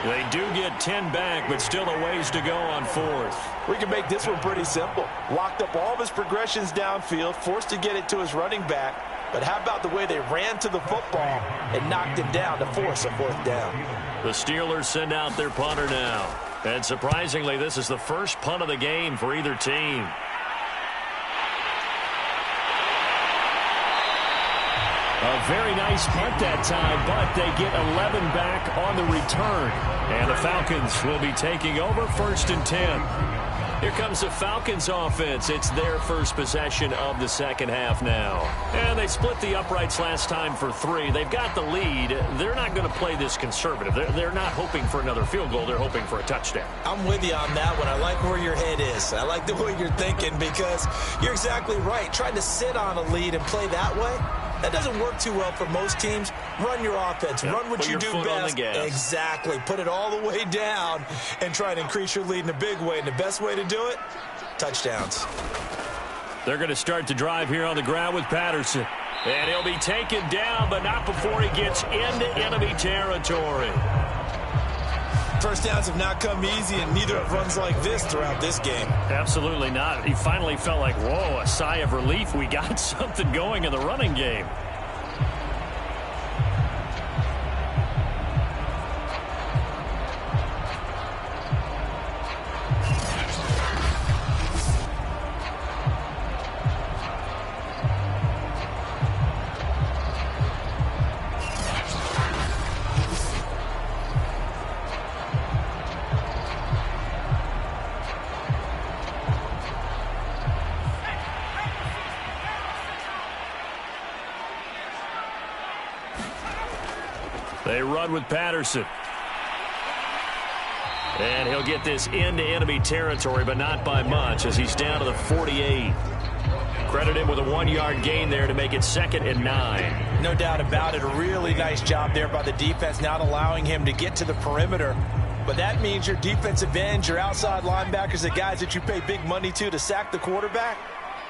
They do get 10 back, but still a ways to go on 4th. We can make this one pretty simple. Locked up all of his progressions downfield, forced to get it to his running back. But how about the way they ran to the football and knocked him down to force a 4th down? The Steelers send out their punter now. And surprisingly, this is the first punt of the game for either team. A very nice punt that time, but they get 11 back on the return. And the Falcons will be taking over 1st and 10. Here comes the Falcons offense. It's their first possession of the second half now. And they split the uprights last time for 3. They've got the lead. They're not going to play this conservative. They're not hoping for another field goal. They're hoping for a touchdown. I'm with you on that one. I like where your head is. I like the way you're thinking because you're exactly right. Trying to sit on a lead and play that way, that doesn't work too well for most teams. Run your offense. Yep. Run what you do best. Exactly. Put it all the way down and try to increase your lead in a big way. And the best way to do it, touchdowns. They're going to start the drive here on the ground with Patterson. And he'll be taken down, but not before he gets into enemy territory. First downs have not come easy, and neither have runs like this throughout this game. Absolutely not. He finally felt like, whoa, a sigh of relief. We got something going in the running game. They run with Patterson. And he'll get this into enemy territory, but not by much as he's down to the 48. Credit him with a 1-yard gain there to make it 2nd and 9. No doubt about it. A really nice job there by the defense, not allowing him to get to the perimeter. But that means your defensive ends, your outside linebackers, the guys that you pay big money to sack the quarterback,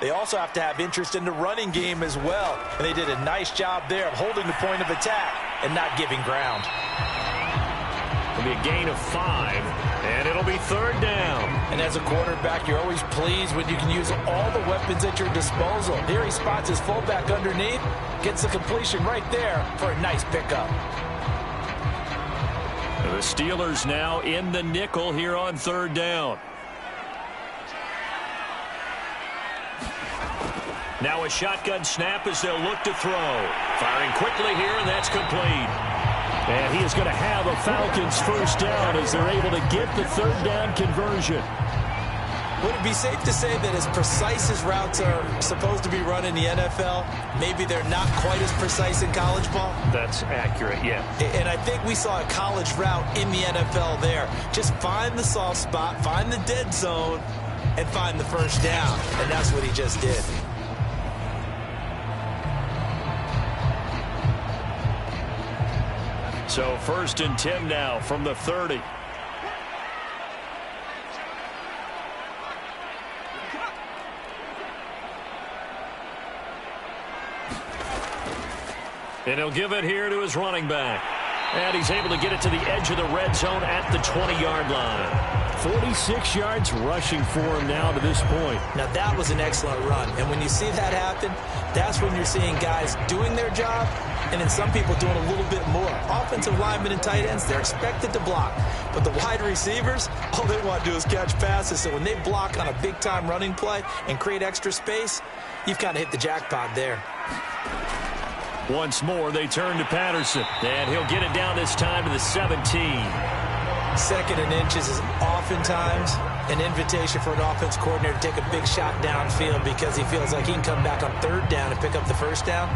they also have to have interest in the running game as well. And they did a nice job there of holding the point of attack and not giving ground. It'll be a gain of 5, and it'll be 3rd down. And as a quarterback, you're always pleased when you can use all the weapons at your disposal. Here he spots his fullback underneath, gets the completion right there for a nice pickup. The Steelers now in the nickel here on 3rd down. Now a shotgun snap as they'll look to throw. Firing quickly here, and that's complete. And he is going to have a Falcons 1st down as they're able to get the 3rd down conversion. Would it be safe to say that as precise as routes are supposed to be run in the NFL, maybe they're not quite as precise in college ball? That's accurate, yeah. And I think we saw a college route in the NFL there. Just find the soft spot, find the dead zone, and find the 1st down. And that's what he just did. So 1st and 10 now from the 30. And he'll give it here to his running back. And he's able to get it to the edge of the red zone at the 20-yard line. 46 yards rushing for him now to this point. Now that was an excellent run. And when you see that happen, that's when you're seeing guys doing their job and then some people doing a little bit more. Offensive linemen and tight ends, they're expected to block. But the wide receivers, all they want to do is catch passes. So when they block on a big-time running play and create extra space, you've kind of hit the jackpot there. Once more, they turn to Patterson. And he'll get it down this time to the 17. 2nd and inches is oftentimes an invitation for an offense coordinator to take a big shot downfield because he feels like he can come back on 3rd down and pick up the 1st down.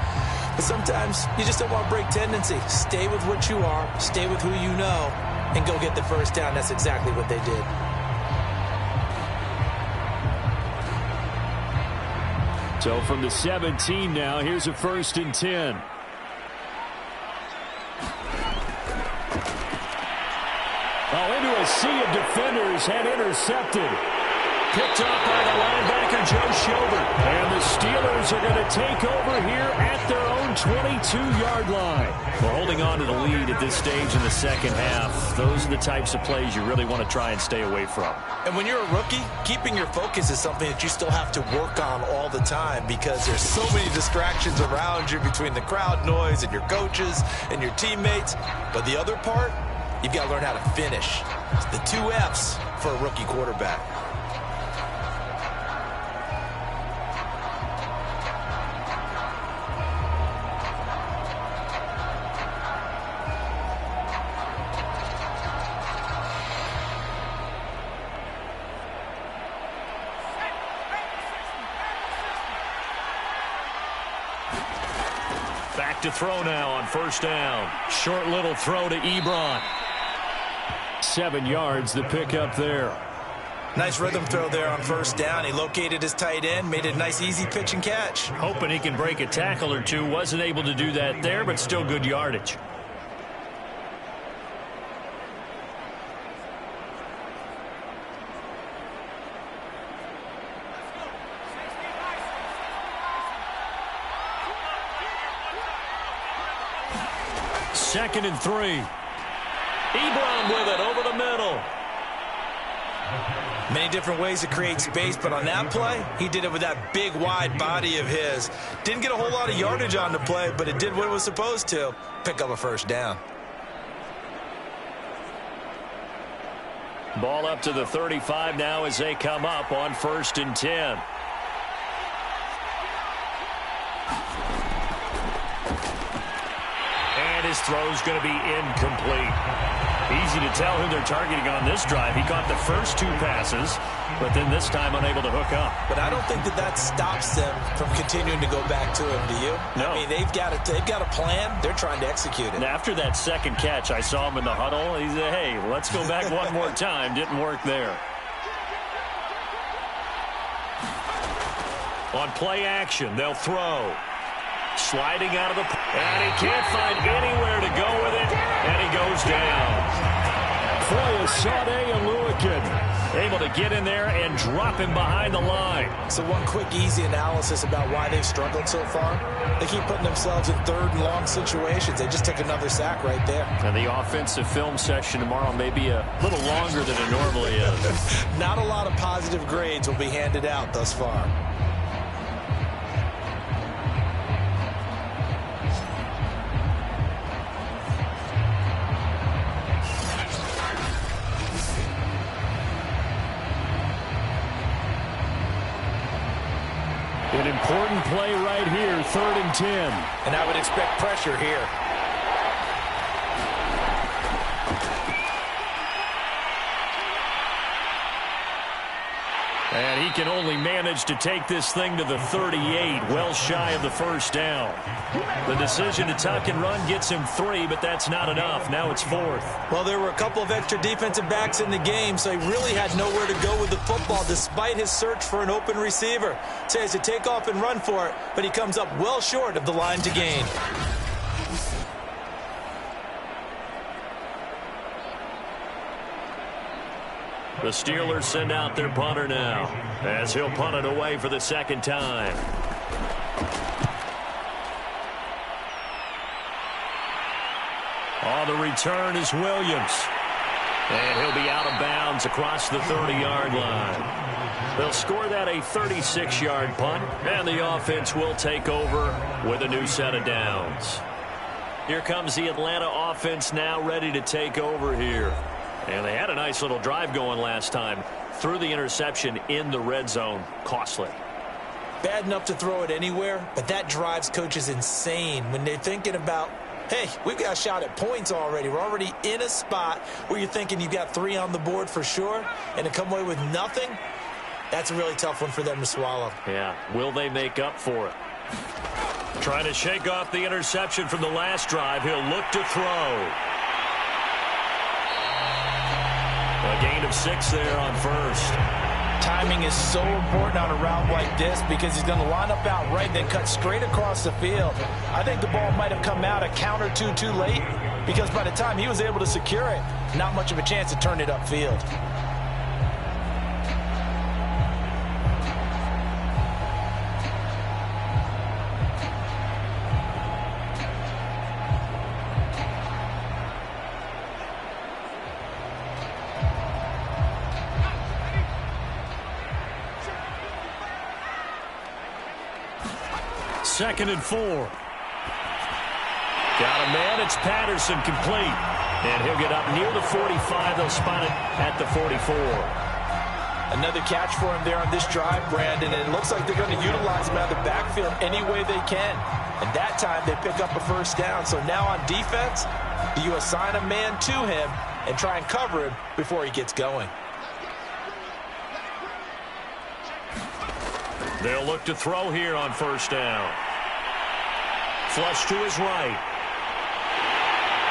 But sometimes you just don't want to break tendency. Stay with what you are, stay with who you know, and go get the 1st down. That's exactly what they did. So from the 17 now, here's a 1st and 10. Oh, into a sea of defenders and intercepted. picked off by the linebacker, Joe Schobert. And the Steelers are going to take over here at their own 22-yard line. Well, holding on to the lead at this stage in the second half, those are the types of plays you really want to try and stay away from. And when you're a rookie, keeping your focus is something that you still have to work on all the time because there's so many distractions around you between the crowd noise and your coaches and your teammates. But the other part, you've got to learn how to finish. It's the 2 F's for a rookie quarterback. Back to throw now on first down. Short little throw to Ebron. 7 yards the pickup there. Nice rhythm throw there on first down. He located his tight end, made it a nice easy pitch and catch. Hoping he can break a tackle or two. Wasn't able to do that there, but still good yardage. Second and 3. Ebron with it over the middle. Many different ways to create space, but on that play, he did it with that big, wide body of his. Didn't get a whole lot of yardage on the play, but it did what it was supposed to. Pick up a first down. Ball up to the 35 now as they come up on 1st and 10. His throw's going to be incomplete. Easy to tell who they're targeting on this drive. He caught the first 2 passes, but then this time unable to hook up. But I don't think that stops them from continuing to go back to him, do you? No. I mean, they've got a plan. They're trying to execute it. And after that second catch, I saw him in the huddle. He said, hey, let's go back one more time. Didn't work there. On play action, they'll throw. Sliding out of the... And he can't find anywhere to go with it. And he goes down. Foyesade Aluakin able to get in there and drop him behind the line. So one quick, easy analysis about why they've struggled so far. They keep putting themselves in 3rd and long situations. They just took another sack right there. And the offensive film session tomorrow may be a little longer than it normally is. Not a lot of positive grades will be handed out thus far. An important play right here, 3rd and 10. And I would expect pressure here. And he can only manage to take this thing to the 38, well shy of the first down. The decision to tuck and run gets him 3, but that's not enough. Now it's 4th. Well, there were a couple of extra defensive backs in the game, so he really had nowhere to go with the football despite his search for an open receiver. So he has to take off and run for it, but he comes up well short of the line to gain. The Steelers send out their punter now as he'll punt it away for the second time. On the return is Williams. And he'll be out of bounds across the 30-yard line. They'll score that a 36-yard punt, and the offense will take over with a new set of downs. Here comes the Atlanta offense now ready to take over here. And they had a nice little drive going last time. Threw the interception in the red zone. Costly. Bad enough to throw it anywhere, but that drives coaches insane when they're thinking about, hey, we've got a shot at points already. We're already in a spot where you're thinking you've got 3 on the board for sure, and to come away with nothing, that's a really tough one for them to swallow. Yeah, will they make up for it? Trying to shake off the interception from the last drive. He'll look to throw. A gain of 6 there on first. Timing is so important on a route like this because he's going to line up out right, then cut straight across the field. I think the ball might have come out a count or two too late because by the time he was able to secure it, not much of a chance to turn it upfield. 2nd and 4. Got a man. It's Patterson, complete. And he'll get up near the 45. They'll spot it at the 44. Another catch for him there on this drive, Brandon, and it looks like they're going to utilize him out of the backfield any way they can. And that time they pick up a first down. So now on defense, do you assign a man to him and try and cover him before he gets going? They'll look to throw here on first down. Flush to his right.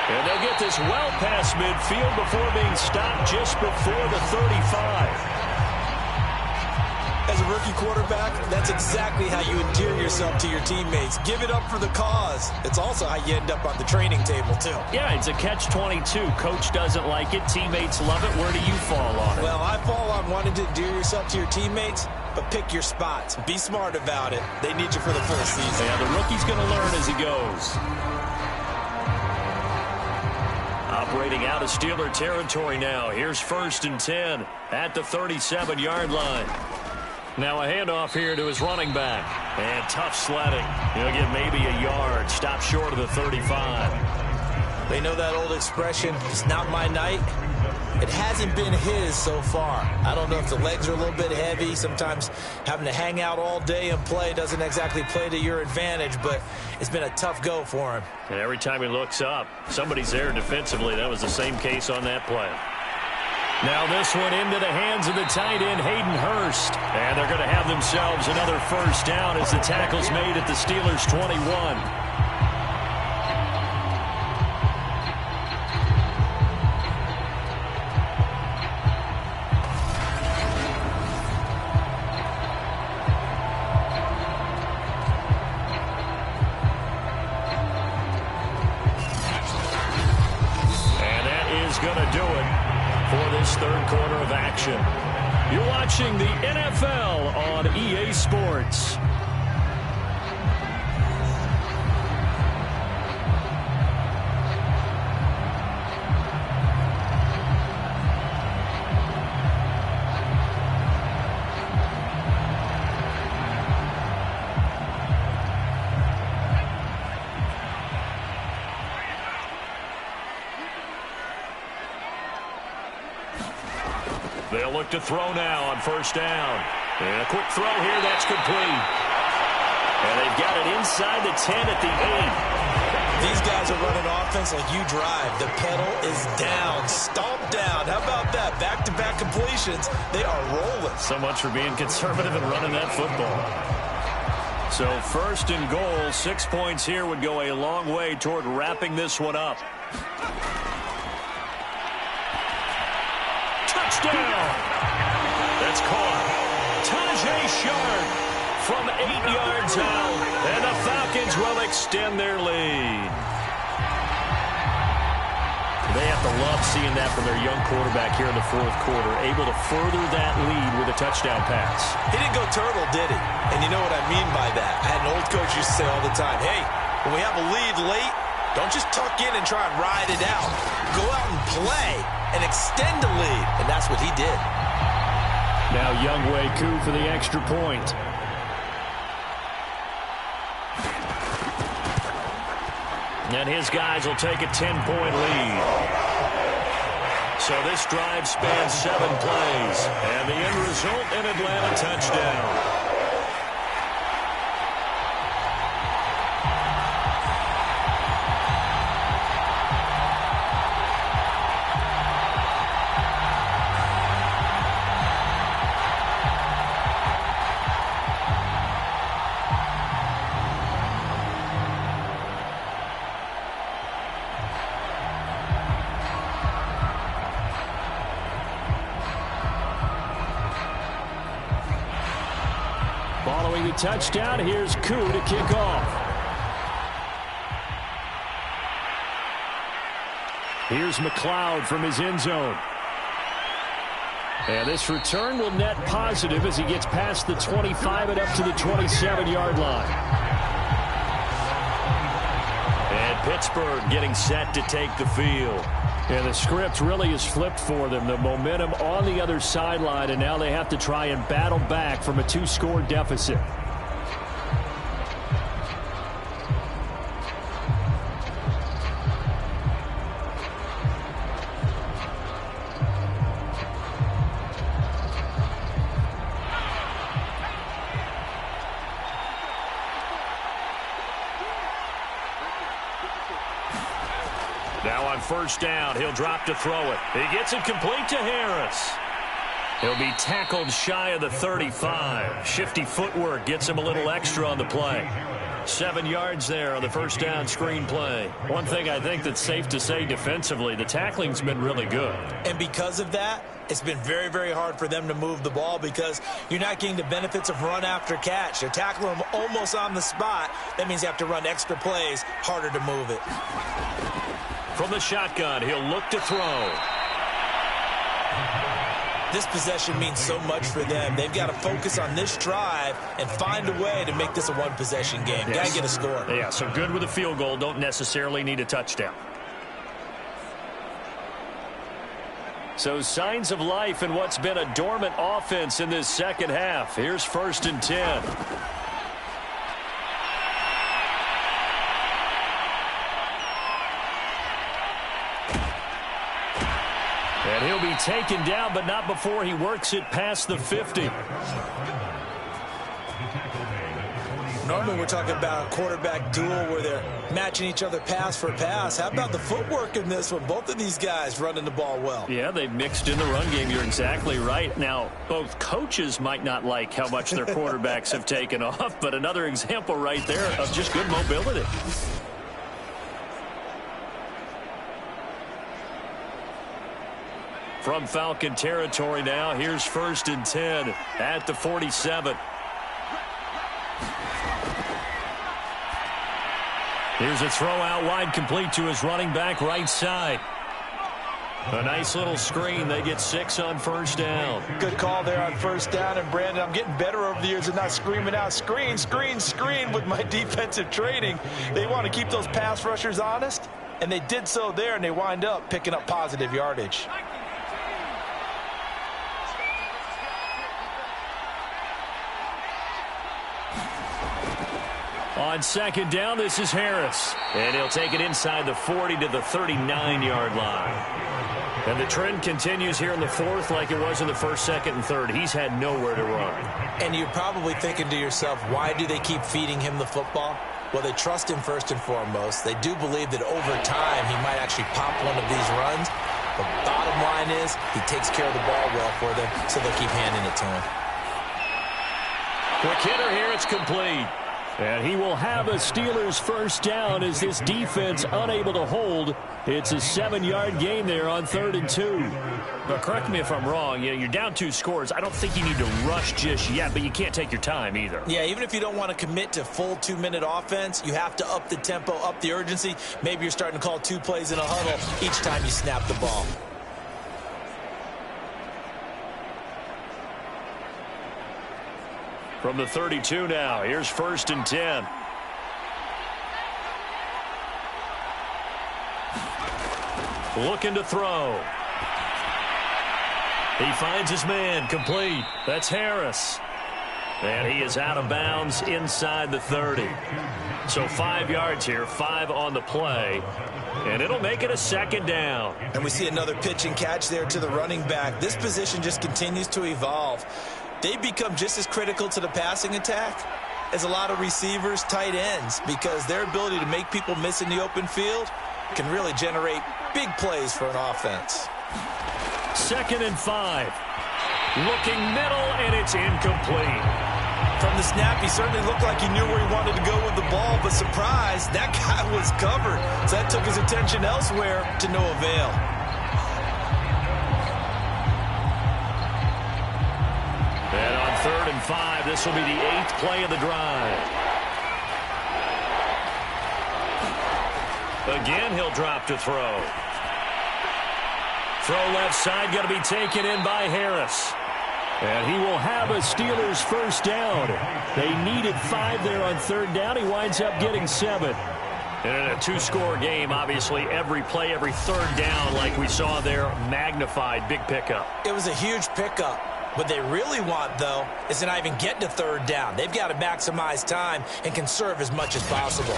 And they'll get this well past midfield before being stopped just before the 35. As a rookie quarterback, that's exactly how you endear yourself to your teammates. Give it up for the cause. It's also how you end up on the training table, too. Yeah, it's a catch-22. Coach doesn't like it. Teammates love it. Where do you fall on it? Well, I fall on wanting to endear yourself to your teammates, but pick your spots. Be smart about it. They need you for the full season. Yeah, the rookie's going to learn as he goes. Operating out of Steeler territory now. Here's 1st and 10 at the 37-yard line. Now a handoff here to his running back. And tough sledding. He'll get maybe a yard. Stop short of the 35. They know that old expression, it's not my night. It hasn't been his so far. I don't know if the legs are a little bit heavy. Sometimes having to hang out all day and play doesn't exactly play to your advantage, but it's been a tough go for him. And every time he looks up, somebody's there defensively. That was the same case on that play. Now this one into the hands of the tight end, Hayden Hurst. And they're going to have themselves another first down as the tackle's made at the Steelers' 21. And that is going to do it for this third quarter of action. You're watching the NFL on EA Sports. They'll look to throw now on first down. And a quick throw here, that's complete. And they've got it inside the 10 at the 8. These guys are running offense like you drive. The pedal is down, stomp down. How about that? Back-to-back completions. They are rolling. So much for being conservative and running that football. So 1st and goal, 6 points here would go a long way toward wrapping this one up. Touchdown! That's caught. Tajay Sharp from 8 yards out. And the Falcons will extend their lead. They have to love seeing that from their young quarterback here in the fourth quarter, able to further that lead with a touchdown pass. He didn't go turtle, did he? And you know what I mean by that. I had an old coach used to say all the time, hey, when we have a lead late, don't just tuck in and try and ride it out. Go out and play and extend the lead. And that's what he did. Now Younghoe Koo for the extra point. And his guys will take a 10-point lead. So this drive spans 7 plays. And the end result, an Atlanta touchdown. Following the touchdown, here's Koo to kick off. Here's McLeod from his end zone. And this return will net positive as he gets past the 25 and up to the 27-yard line. And Pittsburgh getting set to take the field. And the script really is flipped for them. The momentum on the other sideline, and now they have to try and battle back from a 2-score deficit. first down. He'll drop to throw it. He gets it complete to Harris. He'll be tackled shy of the 35. Shifty footwork gets him a little extra on the play. 7 yards there on the first down screen play. One thing I think that's safe to say defensively, the tackling's been really good. And because of that, it's been very, very hard for them to move the ball because you're not getting the benefits of run after catch. They're tackling them almost on the spot. That means you have to run extra plays, harder to move it. From the shotgun, he'll look to throw. This possession means so much for them. They've got to focus on this drive and find a way to make this a one-possession game. Yes. Got to get a score. Yeah, so good with a field goal. Don't necessarily need a touchdown. So signs of life in what's been a dormant offense in this second half. Here's 1st and 10. And he'll be taken down, but not before he works it past the 50. Normally we're talking about a quarterback duel where they're matching each other pass for pass. How about the footwork in this one? Both of these guys running the ball well. Yeah, they've mixed in the run game. You're exactly right. Now, both coaches might not like how much their quarterbacks have taken off, but another example right there of just good mobility. From Falcon territory now, here's 1st and 10 at the 47. Here's a throw out wide, complete to his running back right side. A nice little screen. They get 6 on first down. Good call there on first down. And, Brandon, I'm getting better over the years and not screaming out, screen, screen, screen with my defensive training. They want to keep those pass rushers honest, and they did so there, and they wind up picking up positive yardage. On 2nd down, this is Harris. And he'll take it inside the 40 to the 39-yard line. And the trend continues here in the 4th like it was in the 1st, 2nd, and 3rd. He's had nowhere to run. And you're probably thinking to yourself, why do they keep feeding him the football? Well, they trust him first and foremost. They do believe that over time he might actually pop one of these runs. The bottom line is he takes care of the ball well for them, so they'll keep handing it to him. Quick hitter here, it's complete. And he will have a Steelers first down as this defense unable to hold. It's a 7-yard gain there on 3rd and 2. But correct me if I'm wrong. You're down 2 scores. I don't think you need to rush just yet, but you can't take your time either. Yeah, even if you don't want to commit to full 2-minute offense, you have to up the tempo, up the urgency. Maybe you're starting to call 2 plays in a huddle each time you snap the ball. From the 32 now, here's 1st and 10. Looking to throw. He finds his man, complete. That's Harris. And he is out of bounds inside the 30. So 5 yards here, 5 on the play. And it'll make it a 2nd down. And we see another pitch and catch there to the running back. This position just continues to evolve. They become just as critical to the passing attack as a lot of receivers, tight ends, because their ability to make people miss in the open field can really generate big plays for an offense. 2nd and 5. Looking middle, and it's incomplete. From the snap, he certainly looked like he knew where he wanted to go with the ball, but surprise, that guy was covered. So that took his attention elsewhere to no avail. And on 3rd and 5, this will be the 8th play of the drive. Again, he'll drop to throw. Throw left side, going to be taken in by Harris. And he will have a Steelers first down. They needed 5 there on 3rd down. He winds up getting 7. And in a 2-score game, obviously, every play, every 3rd down, like we saw there, magnified, big pickup. It was a huge pickup. What they really want, though, is to not even get to 3rd down. They've got to maximize time and conserve as much as possible.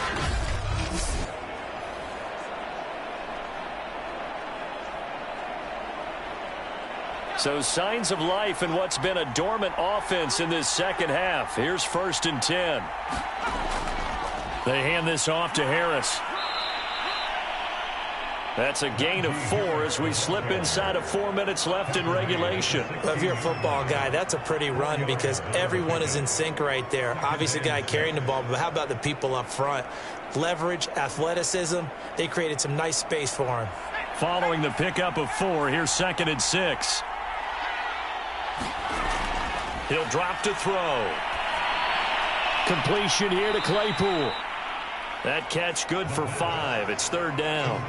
So signs of life in what's been a dormant offense in this second half. Here's 1st and 10. They hand this off to Harris. That's a gain of 4 as we slip inside of 4 minutes left in regulation. Well, if you're a football guy, that's a pretty run because everyone is in sync right there. Obviously, the guy carrying the ball, but how about the people up front? Leverage, athleticism, they created some nice space for him. Following the pickup of 4, here's 2nd and 6. He'll drop to throw. Completion here to Claypool. That catch good for 5. It's 3rd down.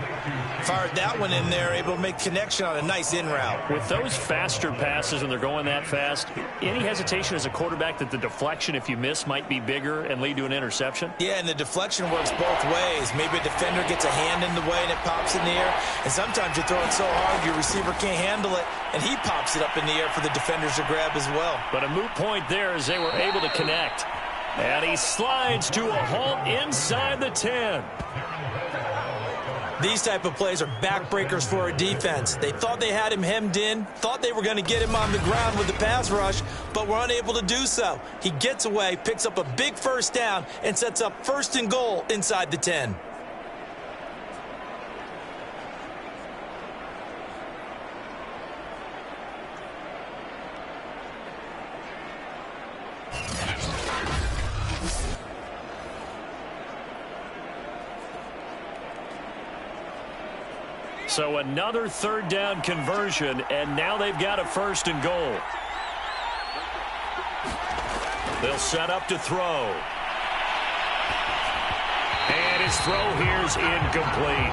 Fired that one in there, able to make connection on a nice in route. With those faster passes and they're going that fast, any hesitation as a quarterback that the deflection, if you miss, might be bigger and lead to an interception? Yeah, and the deflection works both ways. Maybe a defender gets a hand in the way and it pops in the air. And sometimes you throw it so hard your receiver can't handle it, and he pops it up in the air for the defenders to grab as well. But a moot point there as they were able to connect. And he slides to a halt inside the 10. These type of plays are backbreakers for a defense. They thought they had him hemmed in, thought they were going to get him on the ground with the pass rush, but were unable to do so. He gets away, picks up a big 1st down, and sets up 1st and goal inside the 10. So another 3rd down conversion, and now they've got a 1st and goal. They'll set up to throw. And his throw here's incomplete.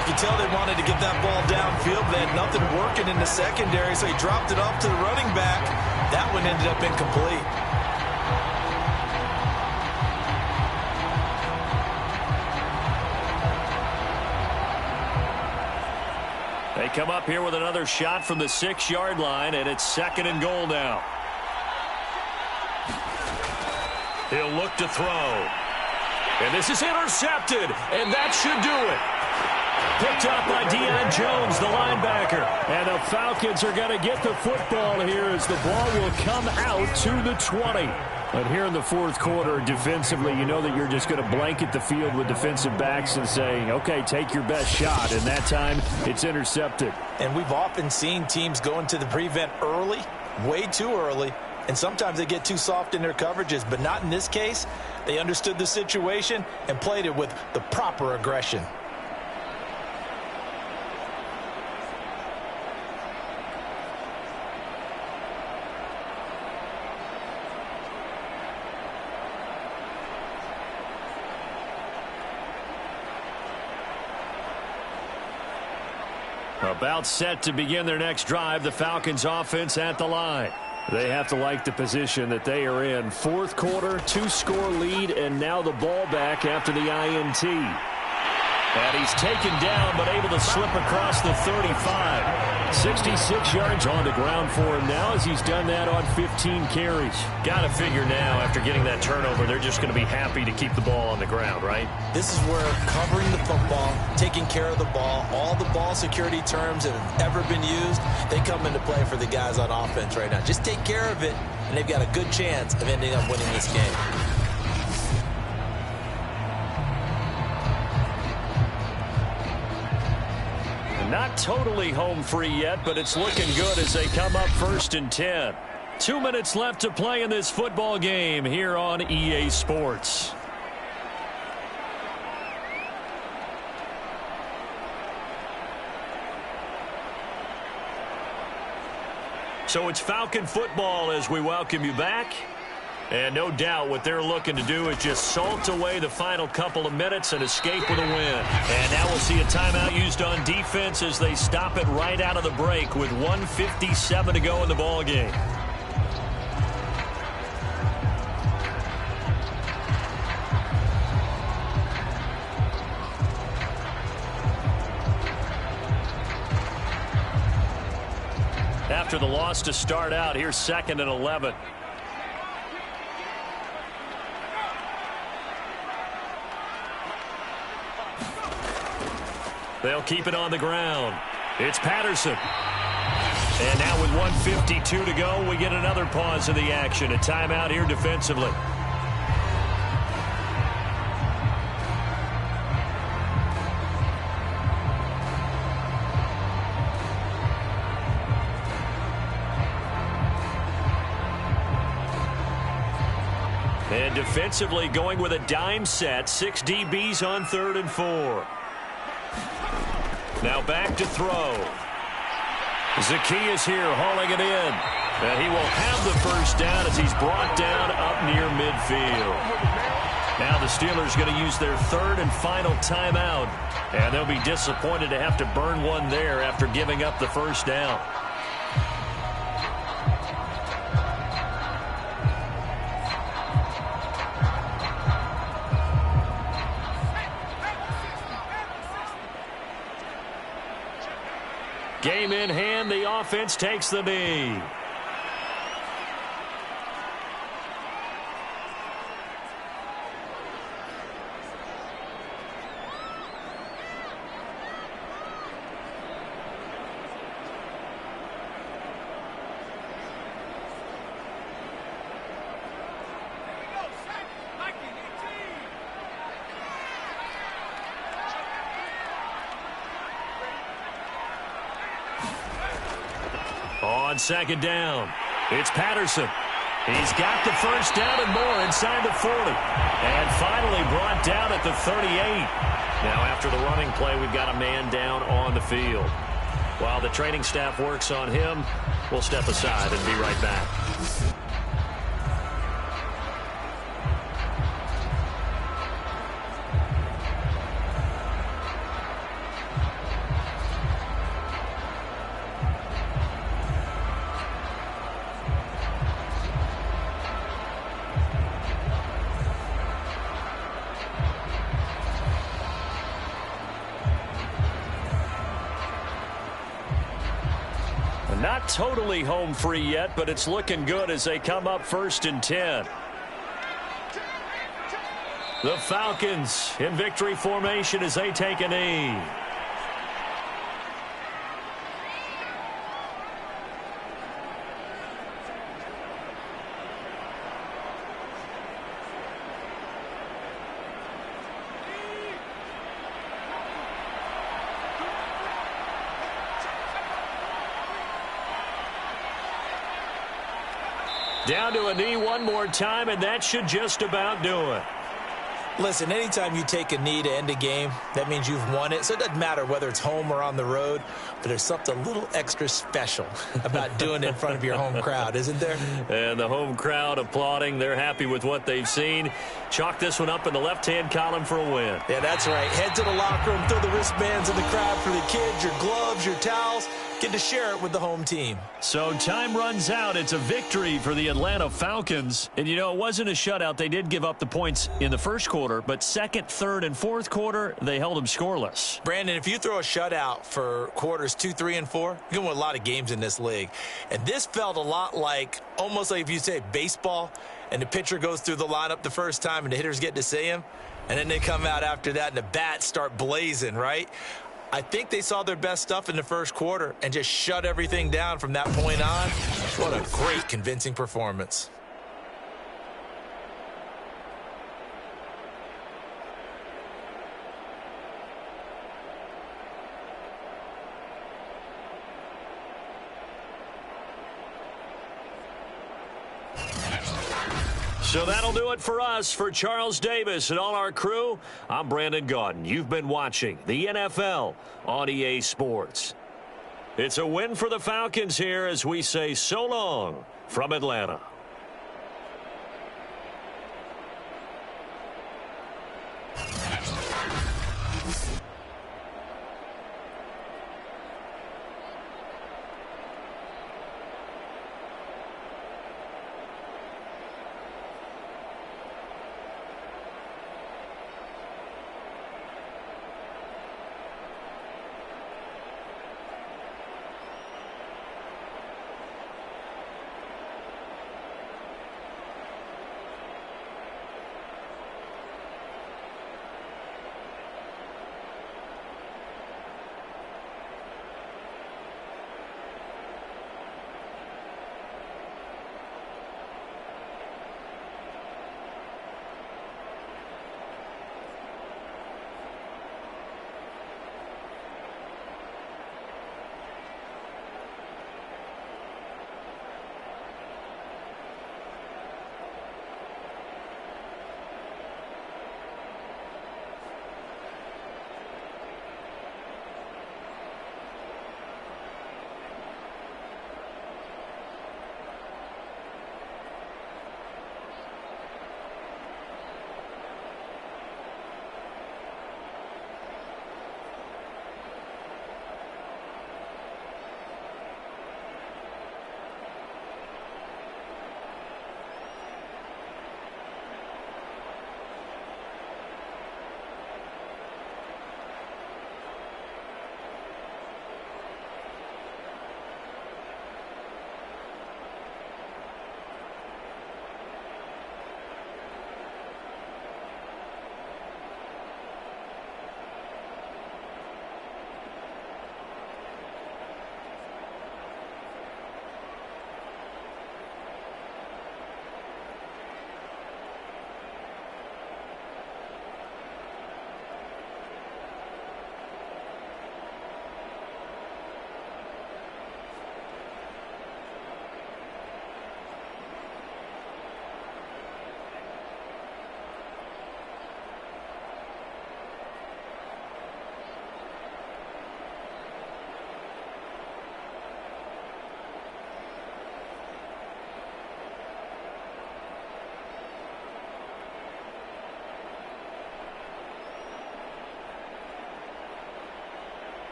You can tell they wanted to get that ball downfield. They had nothing working in the secondary, so he dropped it off to the running back. That one ended up incomplete. They come up here with another shot from the 6-yard line, and it's 2nd and goal now. He'll look to throw. And this is intercepted, and that should do it. Picked up by Deion Jones, the linebacker. And the Falcons are going to get the football here as the ball will come out to the 20. But here in the 4th quarter, defensively, you know that you're just going to blanket the field with defensive backs and say, okay, take your best shot. And that time, it's intercepted. And we've often seen teams go into the prevent early, way too early, and sometimes they get too soft in their coverages. But not in this case. They understood the situation and played it with the proper aggression. About set to begin their next drive, the Falcons offense at the line. They have to like the position that they are in. 4th quarter, 2-score lead, and now the ball back after the INT. And he's taken down, but able to slip across the 35. 66 yards on the ground for him now as he's done that on 15 carries. Got to figure now, after getting that turnover, they're just going to be happy to keep the ball on the ground, right? This is where covering the football, taking care of the ball, all the ball security terms that have ever been used, they come into play for the guys on offense right now. Just take care of it, and they've got a good chance of ending up winning this game. Not totally home free yet, but it's looking good as they come up 1st and 10. 2 minutes left to play in this football game here on EA Sports. So it's Falcon football as we welcome you back. And no doubt what they're looking to do is just salt away the final couple of minutes and escape with a win. And now we'll see a timeout used on defense as they stop it right out of the break with 1:57 to go in the ball game. After the loss to start out, here's 2nd and 11. They'll keep it on the ground. It's Patterson. And now with 1:52 to go, we get another pause in the action. A timeout here defensively. And defensively going with a dime set. 6 DBs on 3rd and 4. Now back to throw. Zacchaeus here hauling it in. And he will have the first down as he's brought down up near midfield. Now the Steelers going to use their 3rd and final timeout. And they'll be disappointed to have to burn one there after giving up the first down. Game in hand, the offense takes the knee. On 2nd down, it's Patterson. He's got the first down and more inside the 40. And finally brought down at the 38. Now after the running play, we've got a man down on the field. While the training staff works on him, we'll step aside and be right back. Not totally home free yet, but it's looking good as they come up 1st and 10. The Falcons in victory formation as they take a knee. Down to a knee one more time, and that should just about do it. Listen, anytime you take a knee to end a game, that means you've won it. So it doesn't matter whether it's home or on the road, but there's something a little extra special about doing it in front of your home crowd, isn't there? And the home crowd applauding. They're happy with what they've seen. Chalk this one up in the left-hand column for a win. Yeah, that's right. Head to the locker room, throw the wristbands in the crowd for the kids, your gloves, your towels. Get to share it with the home team. So time runs out. It's a victory for the Atlanta Falcons. And, you know, it wasn't a shutout. They did give up the points in the first quarter, but 2nd, 3rd, and 4th quarter, they held them scoreless. Brandon, if you throw a shutout for quarters 2, 3, and 4, you're going to win a lot of games in this league. And this felt a lot like, almost like if you say baseball, and the pitcher goes through the lineup the first time and the hitters get to see him, and then they come out after that and the bats start blazing, right? I think they saw their best stuff in the first quarter and just shut everything down from that point on. What a great, convincing performance. So that'll do it for us. For Charles Davis and all our crew, I'm Brandon Gaudin. You've been watching the NFL on EA Sports. It's a win for the Falcons here as we say so long from Atlanta.